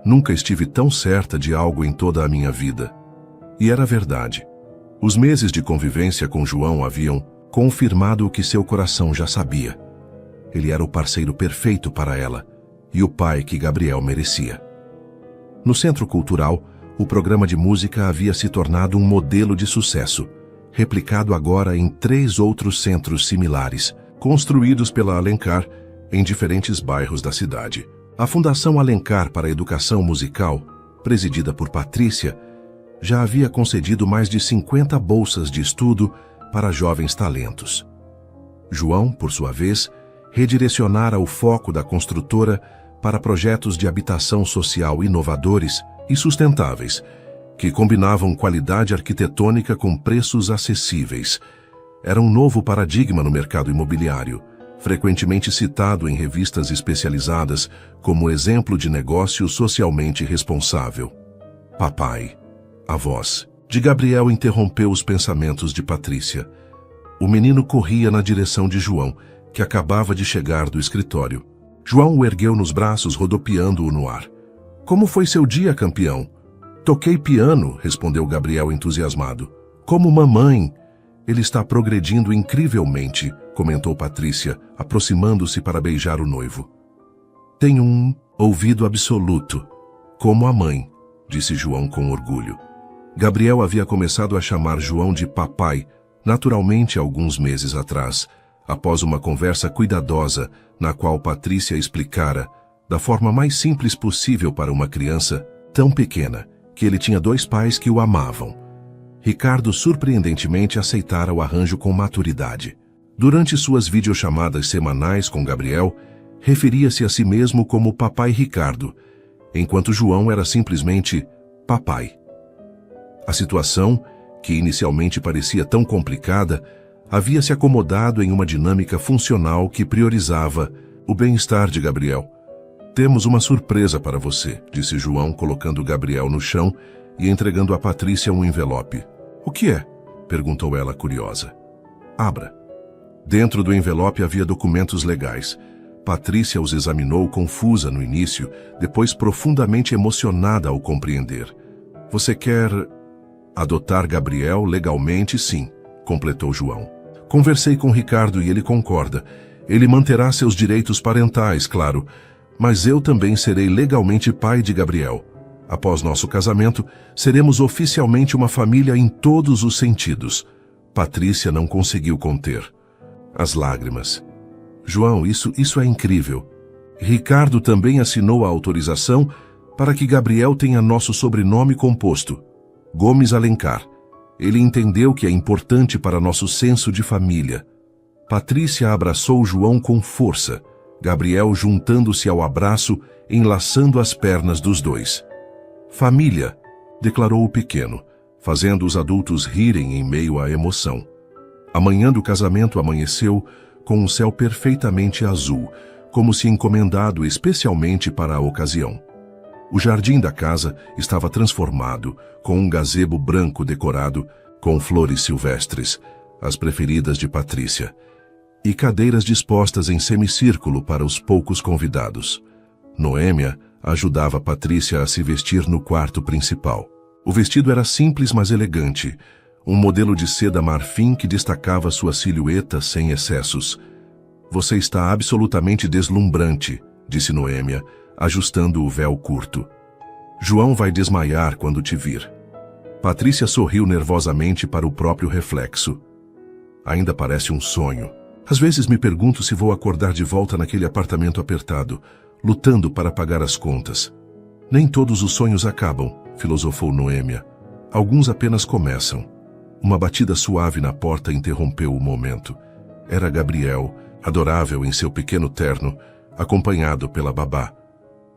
Nunca estive tão certa de algo em toda a minha vida. E era verdade. Os meses de convivência com João haviam confirmado o que seu coração já sabia. Ele era o parceiro perfeito para ela e o pai que Gabriel merecia. No Centro Cultural, o programa de música havia se tornado um modelo de sucesso, replicado agora em 3 outros centros similares, construídos pela Alencar em diferentes bairros da cidade. A Fundação Alencar para a Educação Musical, presidida por Patrícia, já havia concedido mais de 50 bolsas de estudo para jovens talentos. João, por sua vez, redirecionara o foco da construtora para projetos de habitação social inovadores e sustentáveis, que combinavam qualidade arquitetônica com preços acessíveis. Era um novo paradigma no mercado imobiliário, frequentemente citado em revistas especializadas como exemplo de negócio socialmente responsável. Papai, a voz de Gabriel interrompeu os pensamentos de Patrícia. O menino corria na direção de João, que acabava de chegar do escritório. João o ergueu nos braços, rodopiando-o no ar. Como foi seu dia, campeão? Toquei piano, respondeu Gabriel entusiasmado. Como mamãe. Ele está progredindo incrivelmente, comentou Patrícia, aproximando-se para beijar o noivo. Tem um ouvido absoluto, como a mãe, disse João com orgulho. Gabriel havia começado a chamar João de papai, naturalmente alguns meses atrás, após uma conversa cuidadosa na qual Patrícia explicara, da forma mais simples possível para uma criança tão pequena, que ele tinha 2 pais que o amavam. Ricardo surpreendentemente aceitara o arranjo com maturidade. Durante suas videochamadas semanais com Gabriel, referia-se a si mesmo como Papai Ricardo, enquanto João era simplesmente papai. A situação, que inicialmente parecia tão complicada, havia se acomodado em uma dinâmica funcional que priorizava o bem-estar de Gabriel. Temos uma surpresa para você, disse João, colocando Gabriel no chão e entregando a Patrícia um envelope. O que é? Perguntou ela curiosa. Abra. Dentro do envelope havia documentos legais. Patrícia os examinou confusa no início, depois profundamente emocionada ao compreender. Você quer adotar Gabriel legalmente, sim, completou João. Conversei com Ricardo e ele concorda. Ele manterá seus direitos parentais, claro, mas eu também serei legalmente pai de Gabriel. Após nosso casamento, seremos oficialmente uma família em todos os sentidos. Patrícia não conseguiu conter as lágrimas. João, isso é incrível. Ricardo também assinou a autorização para que Gabriel tenha nosso sobrenome composto, Gomes Alencar. Ele entendeu que é importante para nosso senso de família. Patrícia abraçou João com força, Gabriel juntando-se ao abraço, enlaçando as pernas dos dois. Família, declarou o pequeno, fazendo os adultos rirem em meio à emoção. A manhã do casamento amanheceu com um céu perfeitamente azul, como se encomendado especialmente para a ocasião. O jardim da casa estava transformado, com um gazebo branco decorado com flores silvestres, as preferidas de Patrícia, e cadeiras dispostas em semicírculo para os poucos convidados. Noêmia ajudava Patrícia a se vestir no quarto principal. O vestido era simples, mas elegante, um modelo de seda marfim que destacava sua silhueta sem excessos. Você está absolutamente deslumbrante, disse Noêmia, ajustando o véu curto. João vai desmaiar quando te vir. Patrícia sorriu nervosamente para o próprio reflexo. Ainda parece um sonho. Às vezes me pergunto se vou acordar de volta naquele apartamento apertado, lutando para pagar as contas. Nem todos os sonhos acabam, filosofou Noêmia. Alguns apenas começam. Uma batida suave na porta interrompeu o momento. Era Gabriel, adorável em seu pequeno terno, acompanhado pela babá.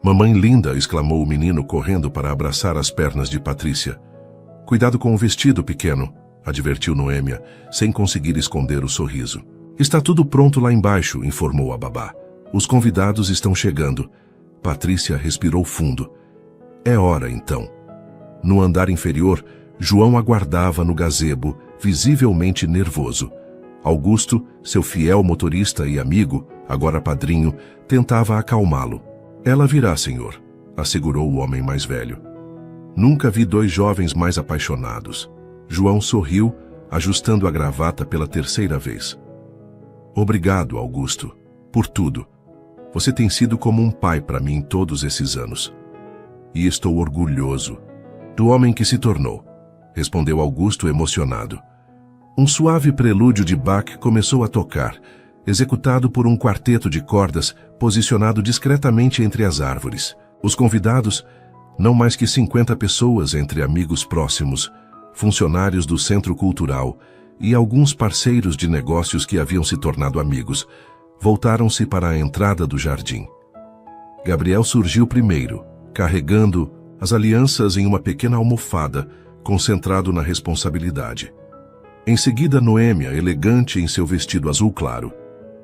Mamãe linda, exclamou o menino correndo para abraçar as pernas de Patrícia. Cuidado com o vestido, pequeno, advertiu Noêmia, sem conseguir esconder o sorriso. Está tudo pronto lá embaixo, informou a babá. Os convidados estão chegando. Patrícia respirou fundo. É hora, então. No andar inferior, João aguardava no gazebo, visivelmente nervoso. Augusto, seu fiel motorista e amigo, agora padrinho, tentava acalmá-lo. Ela virá, senhor, assegurou o homem mais velho. Nunca vi dois jovens mais apaixonados. João sorriu, ajustando a gravata pela terceira vez. Obrigado, Augusto, por tudo. Você tem sido como um pai para mim todos esses anos. E estou orgulhoso do homem que se tornou, respondeu Augusto emocionado. Um suave prelúdio de Bach começou a tocar, executado por um quarteto de cordas posicionado discretamente entre as árvores. Os convidados, não mais que 50 pessoas entre amigos próximos, funcionários do Centro Cultural e alguns parceiros de negócios que haviam se tornado amigos, voltaram-se para a entrada do jardim. Gabriel surgiu primeiro, carregando as alianças em uma pequena almofada, concentrado na responsabilidade. Em seguida, Noêmia, elegante em seu vestido azul claro.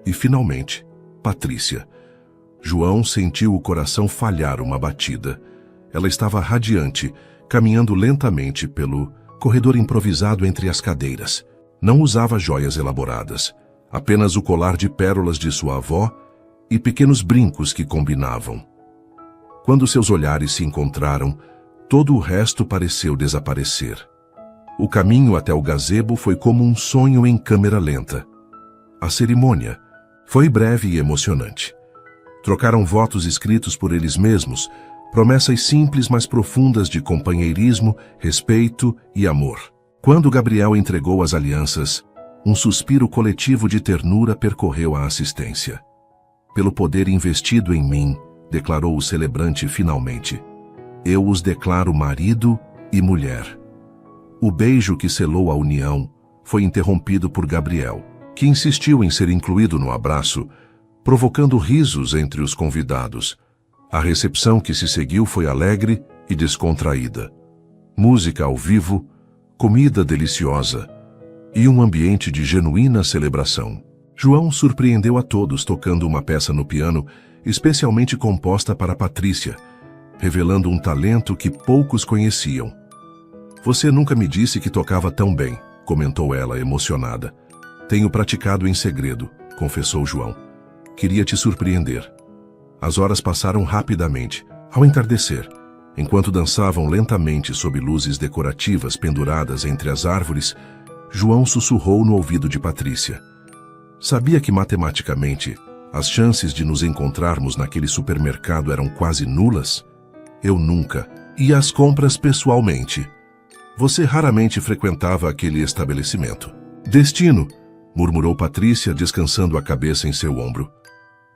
E, finalmente, Patrícia. João sentiu o coração falhar uma batida. Ela estava radiante, caminhando lentamente pelo corredor improvisado entre as cadeiras. Não usava joias elaboradas, apenas o colar de pérolas de sua avó e pequenos brincos que combinavam. Quando seus olhares se encontraram, todo o resto pareceu desaparecer. O caminho até o gazebo foi como um sonho em câmera lenta. A cerimônia foi breve e emocionante. Trocaram votos escritos por eles mesmos, promessas simples mas profundas de companheirismo, respeito e amor. Quando Gabriel entregou as alianças, um suspiro coletivo de ternura percorreu a assistência. Pelo poder investido em mim, declarou o celebrante finalmente, eu os declaro marido e mulher. O beijo que selou a união foi interrompido por Gabriel, que insistiu em ser incluído no abraço, provocando risos entre os convidados. A recepção que se seguiu foi alegre e descontraída. Música ao vivo, comida deliciosa e um ambiente de genuína celebração. João surpreendeu a todos tocando uma peça no piano, especialmente composta para Patrícia, revelando um talento que poucos conheciam. Você nunca me disse que tocava tão bem, comentou ela emocionada. Tenho praticado em segredo, confessou João. Queria te surpreender. As horas passaram rapidamente. Ao entardecer, enquanto dançavam lentamente sob luzes decorativas penduradas entre as árvores, João sussurrou no ouvido de Patrícia. Sabia que matematicamente as chances de nos encontrarmos naquele supermercado eram quase nulas? Eu nunca ia às compras pessoalmente. Você raramente frequentava aquele estabelecimento. Destino, murmurou Patrícia, descansando a cabeça em seu ombro.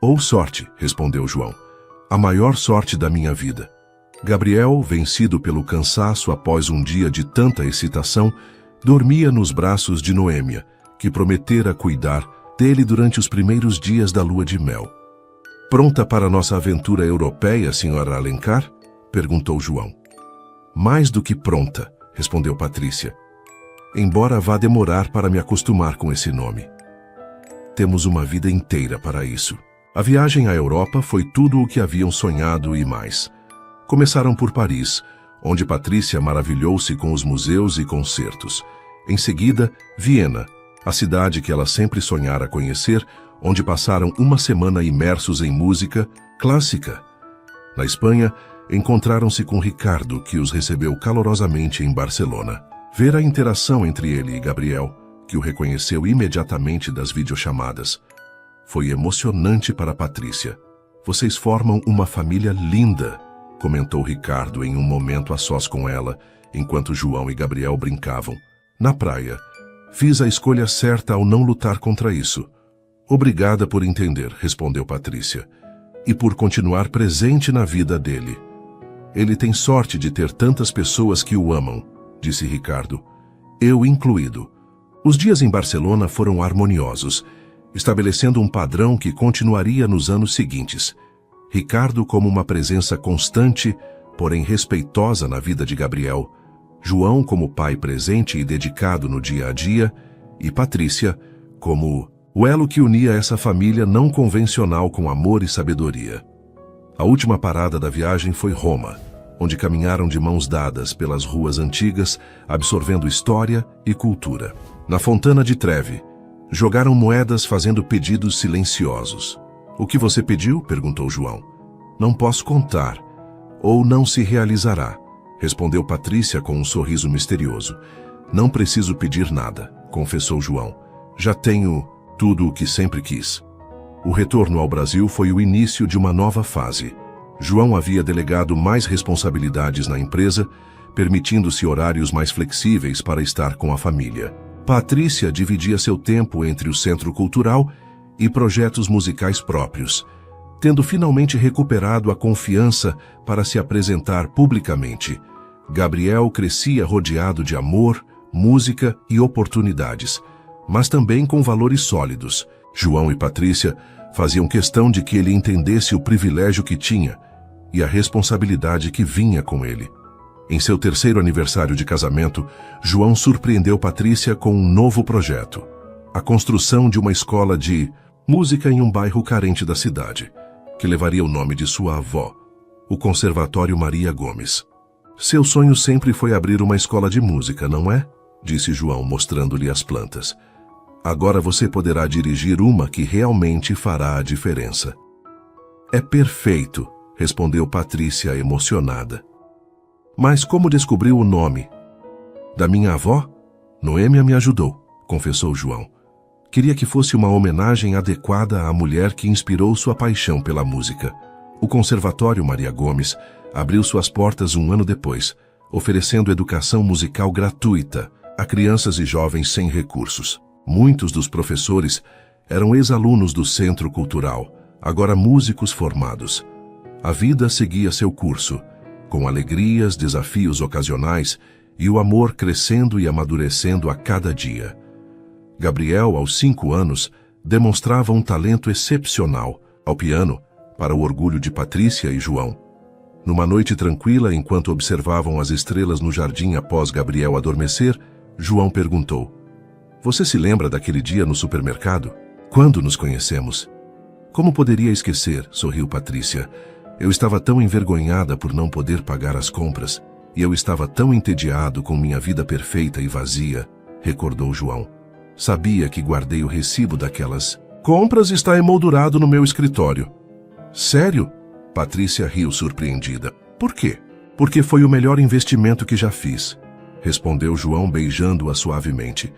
Ou sorte, respondeu João. A maior sorte da minha vida. Gabriel, vencido pelo cansaço após um dia de tanta excitação, dormia nos braços de Noêmia, que prometera cuidar dele durante os primeiros dias da lua de mel. Pronta para nossa aventura europeia, senhora Alencar? Perguntou João. Mais do que pronta, respondeu Patrícia. Embora vá demorar para me acostumar com esse nome. Temos uma vida inteira para isso. A viagem à Europa foi tudo o que haviam sonhado e mais. Começaram por Paris, onde Patrícia maravilhou-se com os museus e concertos. Em seguida, Viena, a cidade que ela sempre sonhara conhecer, onde passaram uma semana imersos em música clássica. Na Espanha, encontraram-se com Ricardo, que os recebeu calorosamente em Barcelona. Ver a interação entre ele e Gabriel, que o reconheceu imediatamente das videochamadas, foi emocionante para Patrícia. Vocês formam uma família linda, comentou Ricardo em um momento a sós com ela, enquanto João e Gabriel brincavam. Na praia, fiz a escolha certa ao não lutar contra isso. Obrigada por entender, respondeu Patrícia, e por continuar presente na vida dele. Ele tem sorte de ter tantas pessoas que o amam, disse Ricardo, eu incluído. Os dias em Barcelona foram harmoniosos, estabelecendo um padrão que continuaria nos anos seguintes. Ricardo como uma presença constante, porém respeitosa na vida de Gabriel, João como pai presente e dedicado no dia a dia, e Patrícia como o elo que unia essa família não convencional com amor e sabedoria. A última parada da viagem foi Roma, onde caminharam de mãos dadas pelas ruas antigas, absorvendo história e cultura. Na Fontana de Trevi, jogaram moedas fazendo pedidos silenciosos. O que você pediu? Perguntou João. Não posso contar, ou não se realizará, respondeu Patrícia com um sorriso misterioso. Não preciso pedir nada, confessou João. Já tenho tudo o que sempre quis. O retorno ao Brasil foi o início de uma nova fase. João havia delegado mais responsabilidades na empresa, permitindo-se horários mais flexíveis para estar com a família. Patrícia dividia seu tempo entre o Centro Cultural e projetos musicais próprios, tendo finalmente recuperado a confiança para se apresentar publicamente. Gabriel crescia rodeado de amor, música e oportunidades, mas também com valores sólidos. João e Patrícia faziam questão de que ele entendesse o privilégio que tinha e a responsabilidade que vinha com ele. Em seu terceiro aniversário de casamento, João surpreendeu Patrícia com um novo projeto: a construção de uma escola de música em um bairro carente da cidade, que levaria o nome de sua avó, o Conservatório Maria Gomes. Seu sonho sempre foi abrir uma escola de música, não é? Disse João, mostrando-lhe as plantas. Agora você poderá dirigir uma que realmente fará a diferença. É perfeito, respondeu Patrícia emocionada. Mas como descobriu o nome? Da minha avó? Noêmia me ajudou, confessou João. Queria que fosse uma homenagem adequada à mulher que inspirou sua paixão pela música. O Conservatório Maria Gomes abriu suas portas um ano depois, oferecendo educação musical gratuita a crianças e jovens sem recursos. Muitos dos professores eram ex-alunos do Centro Cultural, agora músicos formados. A vida seguia seu curso, com alegrias, desafios ocasionais e o amor crescendo e amadurecendo a cada dia. Gabriel, aos 5 anos, demonstrava um talento excepcional ao piano, para o orgulho de Patrícia e João. Numa noite tranquila, enquanto observavam as estrelas no jardim após Gabriel adormecer, João perguntou: Você se lembra daquele dia no supermercado? Quando nos conhecemos? Como poderia esquecer? Sorriu Patrícia. Eu estava tão envergonhada por não poder pagar as compras, e eu estava tão entediado com minha vida perfeita e vazia, recordou João. Sabia que guardei o recibo daquelas compras e está emoldurado no meu escritório. Sério? Patrícia riu surpreendida. Por quê? Porque foi o melhor investimento que já fiz, respondeu João beijando-a suavemente.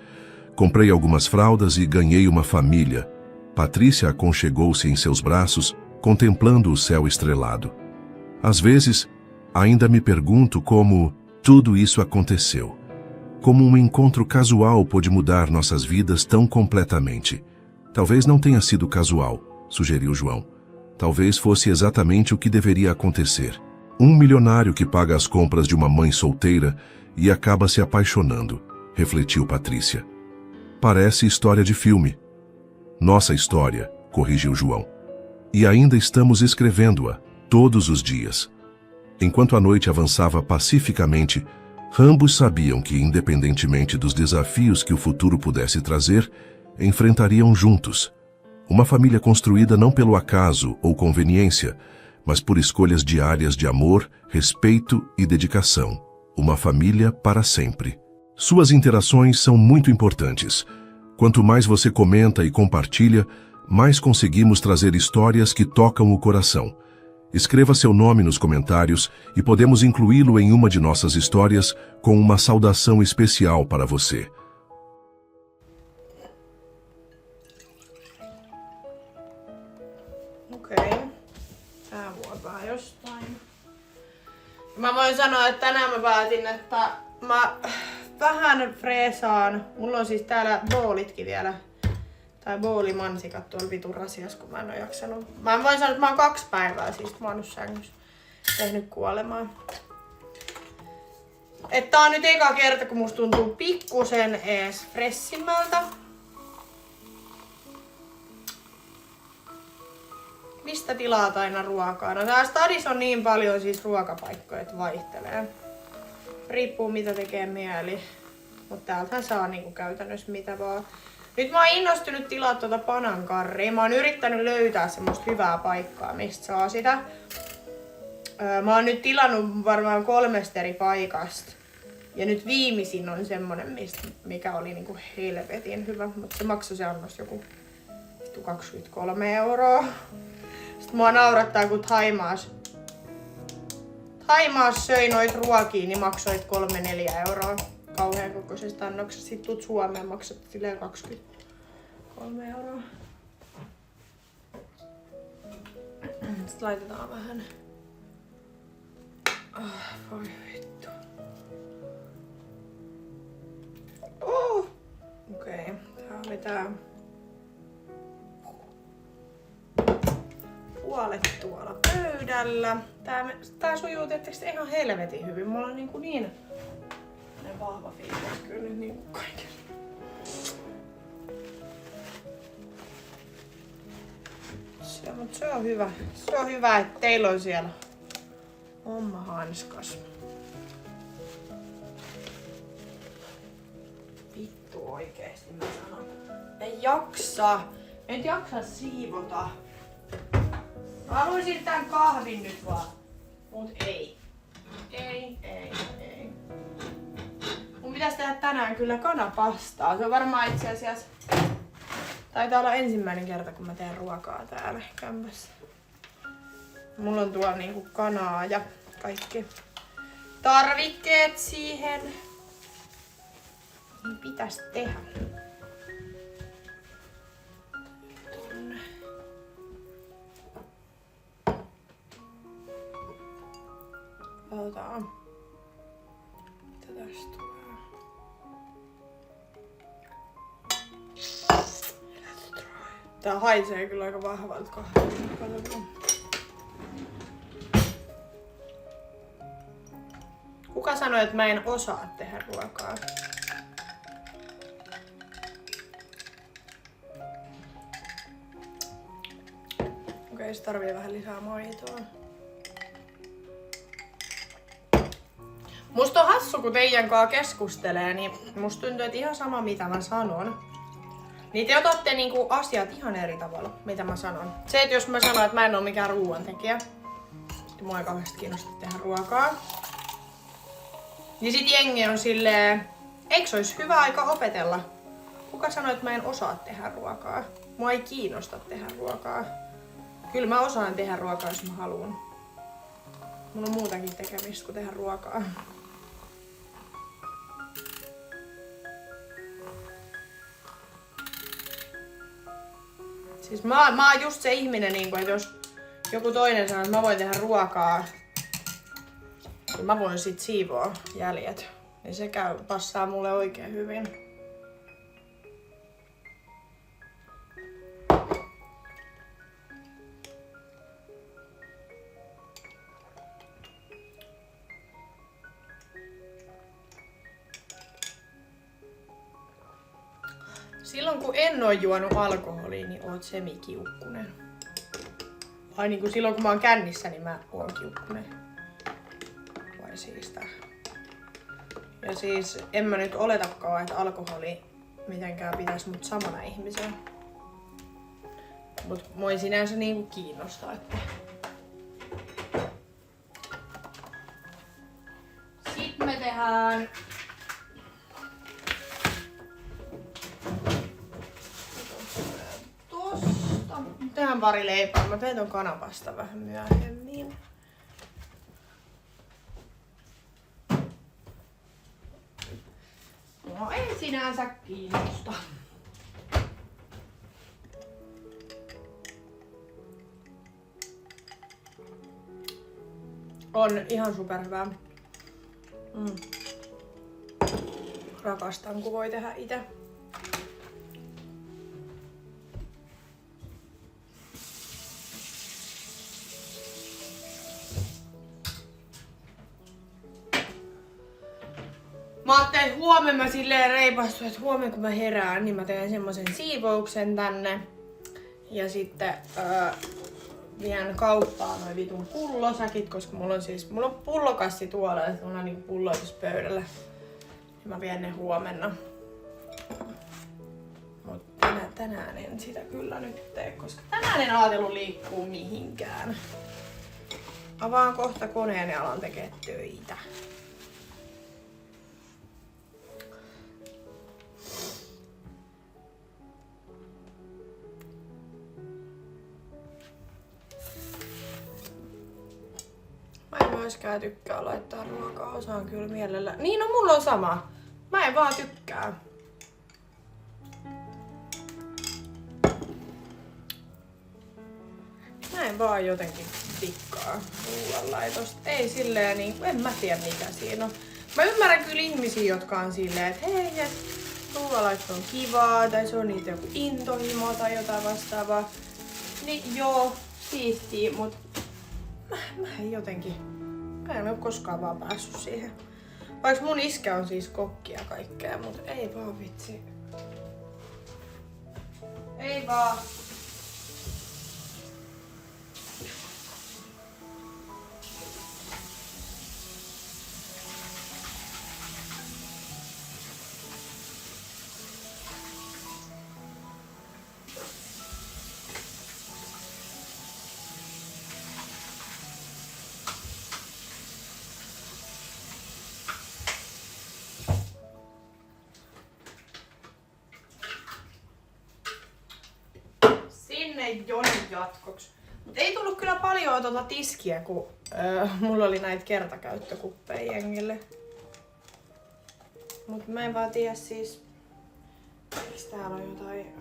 Comprei algumas fraldas e ganhei uma família. Patrícia aconchegou-se em seus braços, contemplando o céu estrelado. Às vezes, ainda me pergunto como tudo isso aconteceu. Como um encontro casual pôde mudar nossas vidas tão completamente. Talvez não tenha sido casual, sugeriu João. Talvez fosse exatamente o que deveria acontecer. Um milionário que paga as compras de uma mãe solteira e acaba se apaixonando, refletiu Patrícia. Parece história de filme. Nossa história, corrigiu João. E ainda estamos escrevendo-a, todos os dias. Enquanto a noite avançava pacificamente, ambos sabiam que, independentemente dos desafios que o futuro pudesse trazer, enfrentariam juntos, Uma família construída não pelo acaso ou conveniência, mas por escolhas diárias de amor, respeito e dedicação. Uma família para sempre. Suas interações são muito importantes. Quanto mais você comenta e compartilha, mais conseguimos trazer histórias que tocam o coração. Escreva seu nome nos comentários e podemos incluí-lo em uma de nossas histórias com uma saudação especial para você. Okei. Tää vuotaa jostain. Mä voin sanoa, että tänään mä päätin, että mä vähän freesaan. Mulla on siis täällä boolitkin vielä. Tai boolimansikat tuolla vitun rasias, kun mä en oo jaksanut. Mä voin sanoa, että mä oon 2 päivää siis maannut sängyssä. Tehnyt kuolemaan. Että tää on nyt eka kerta, kun musta tuntuu pikkusen ees fressimmältä. Mistä tilaat aina ruokaa? No tää stadissa on niin paljon siis ruokapaikkoja, että vaihtelee. Riippuu mitä tekee mieli. Mut täältähän saa niinku käytännössä mitä vaan. Nyt mä oon innostunut tilaa tuota panankarria. Mä oon yrittänyt löytää semmoista hyvää paikkaa, mistä saa sitä. Mä oon nyt tilannut varmaan 3 eri paikasta. Ja nyt viimeisin on semmonen, mikä oli niinku helvetin hyvä. Mutta se maksoi se annos joku 23 €. Sitten mua naurattaa, kun Thaimaassa söi noit ruokia, niin maksoit 3-4 € kauhean kokoisesta annoksesta. Sitten tuut Suomeen, maksat silleen 23 €. Sitten laitetaan vähän. Voi vittu. Okei, tää oli tää. Puolet tuolla pöydällä. Tää sujuu tietysti ihan helvetin hyvin. Mulla on niin vahva fiilis kyllä nyt niinku kaiken. Se on hyvä. Se on hyvä, että teillä on siellä homma hanskas. Vittu oikeesti mä sanon. En jaksa siivota. Mä haluaisin tän kahvin nyt vaan. Mut ei. Ei. Mun pitäis tehdä tänään kyllä kanapastaa. Se on varmaan itse asiassa... Taitaa olla ensimmäinen kerta kun mä teen ruokaa täällä kämpässä. Mulla on tuolla niinku kanaa ja kaikki tarvikkeet siihen. Niin pitäis tehdä. Otetaan. Mitä tästä tulee? Tää haisee kyllä aika vahvalta kahvilta. Kuka sanoi, että mä en osaa tehdä ruokaa? Okei, se tarvii vähän lisää maitoa. Musta on hassu, kun teidän kanssa keskustelee, niin musta tuntuu, että ihan sama mitä mä sanon. Niin te otatte niinku asiat ihan eri tavalla, mitä mä sanon. Se, että jos mä sanon, että mä en oo mikään ruoantekijä, sitten mua ei kauheasti kiinnosta tehdä ruokaa. Niin sit jengi on silleen, eikö se olisi hyvä aika opetella? Kuka sanoi, että mä en osaa tehdä ruokaa? Mua ei kiinnosta tehdä ruokaa. Kyllä mä osaan tehdä ruokaa, jos mä haluan. Mulla on muutakin tekemistä kuin tehdä ruokaa. Siis mä oon just se ihminen, että jos joku toinen sanoo, että mä voin tehdä ruokaa, niin mä voin sit siivoa jäljet. Niin se passaa mulle oikein hyvin. Silloin kun en oo juonut alkoholia, niin oot semikiukkunen. Ai niin kuin silloin kun mä oon kännissä, niin mä oon kiukkunen. Vai siis tää. Ja siis en mä nyt oletakaan, että alkoholi mitenkään pitäis mut samana ihmisenä. Mut mua sinänsä niinku kiinnostaa, että... Sitten me tehdään... Tosta. Tehdään pari leipää. Mä teen ton kanapasta vähän myöhemmin. No ei sinänsä kiinnosta. On ihan superhyvää. Rakastan, kun voi tehdä itse. Mä ajattelin, että huomenna mä silleen reipastun, että huomenna kun mä herään, niin mä teen semmosen siivouksen tänne. Ja sitten vien kauppaan noin vitun pullosäkit, koska mulla on pullokassi tuolla ja mulla on niinku pulloitus pöydällä. Ja mä vien ne huomenna. Mut tänään en sitä kyllä nyt tee, koska tänään en ajatellut liikkuu mihinkään. Avaan kohta koneen ja alan tekee töitä. Mä en myöskään tykkää laittaa ruokaa, osaan kyllä mielellä. Niin, no mulla on sama. Mä en vaan tykkää. Mä en vaan jotenkin tikkaa ruoanlaitosta. Ei silleen niin, en mä tiedä mikä siinä on. Mä ymmärrän kyllä ihmisiä, jotka on silleen, että hei, et ruoanlaitto on kivaa, tai se on niitä joku intohimo tai jotain vastaavaa. Niin joo, siistiä, mut mä en jotenkin, mä en ole koskaan vaan päässyt siihen. Vaikka mun iskä on siis kokki ja kaikkea, mut ei vaan vitsi. Ei vaan. Jonin jatkoksi. Mut ei tullut kyllä paljon tuota tiskiä, kun mulla oli näitä kertakäyttökuppeja jengille. Mut mä en vaan tiedä siis, eiks täällä on jotain...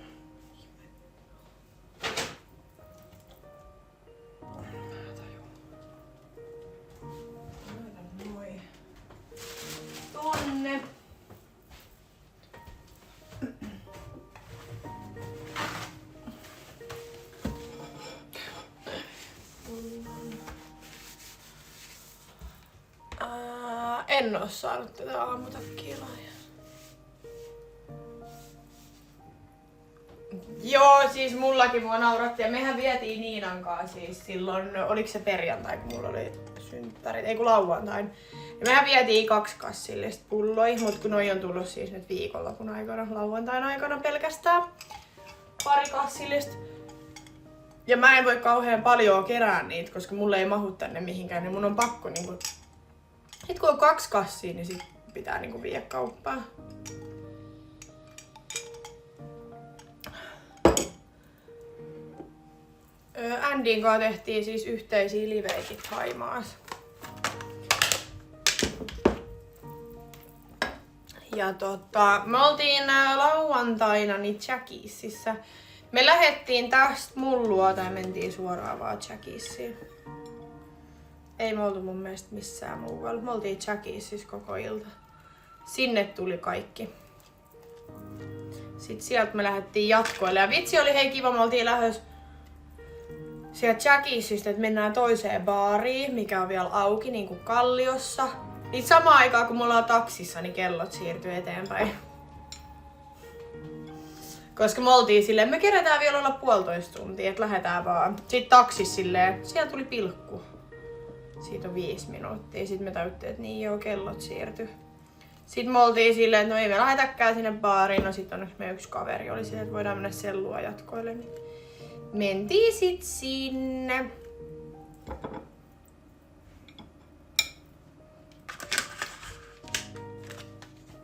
Noin. Tonne. En oo saanut tätä aamutakkia lahjaa. Joo, siis mullakin mua nauratti ja mehän vietiin Niinan kanssa siis silloin, oliko se perjantai kun mulla oli synttärit, ei kun lauantain. Ja mehän vietiin 2 kassillista pulloja, mut kun noi on tullut siis nyt viikonlopun aikana, lauantain aikana pelkästään pari kassillista. Ja mä en voi kauhean paljon kerää niitä, koska mulle ei mahu tänne mihinkään, niin mun on pakko niinku... Sitten kun on 2 kassia, niin sit pitää niinku viedä kauppaan. Andin kanssa tehtiin siis yhteisiä liveitä Thaimaassa. Ja me oltiin lauantaina niin Jackiesissä. Me lähettiin tästä mun luota ja mentiin suoraan vaan Jackiesiin. Ei me oltu mun mielestä missään muualla. Me oltiin Jackiesissä koko ilta. Sinne tuli kaikki. Sitten sieltä me lähdettiin jatkoille. Ja vitsi oli hei kiva, me oltiin lähdössä sieltä Jackiesistä, että mennään toiseen baariin, mikä on vielä auki, niin kuin Kalliossa. Niin samaan aikaan kun me ollaan taksissa, niin kellot siirtyy eteenpäin. Koska me oltiin silleen, me kerätään vielä olla 1,5 tuntia, että lähdetään vaan. Sitten taksissa silleen, siellä tuli pilkku. Siitä on 5 minuuttia. Sitten me tajuttiin, että niin joo, kellot siirtyi. Sitten me oltiin silleen, että no ei me lähdetäkään sinne baariin. No sit onneksi meidän yksi kaveri oli silleen, että voidaan mennä sellua jatkoille. Niin mentiin sit sinne.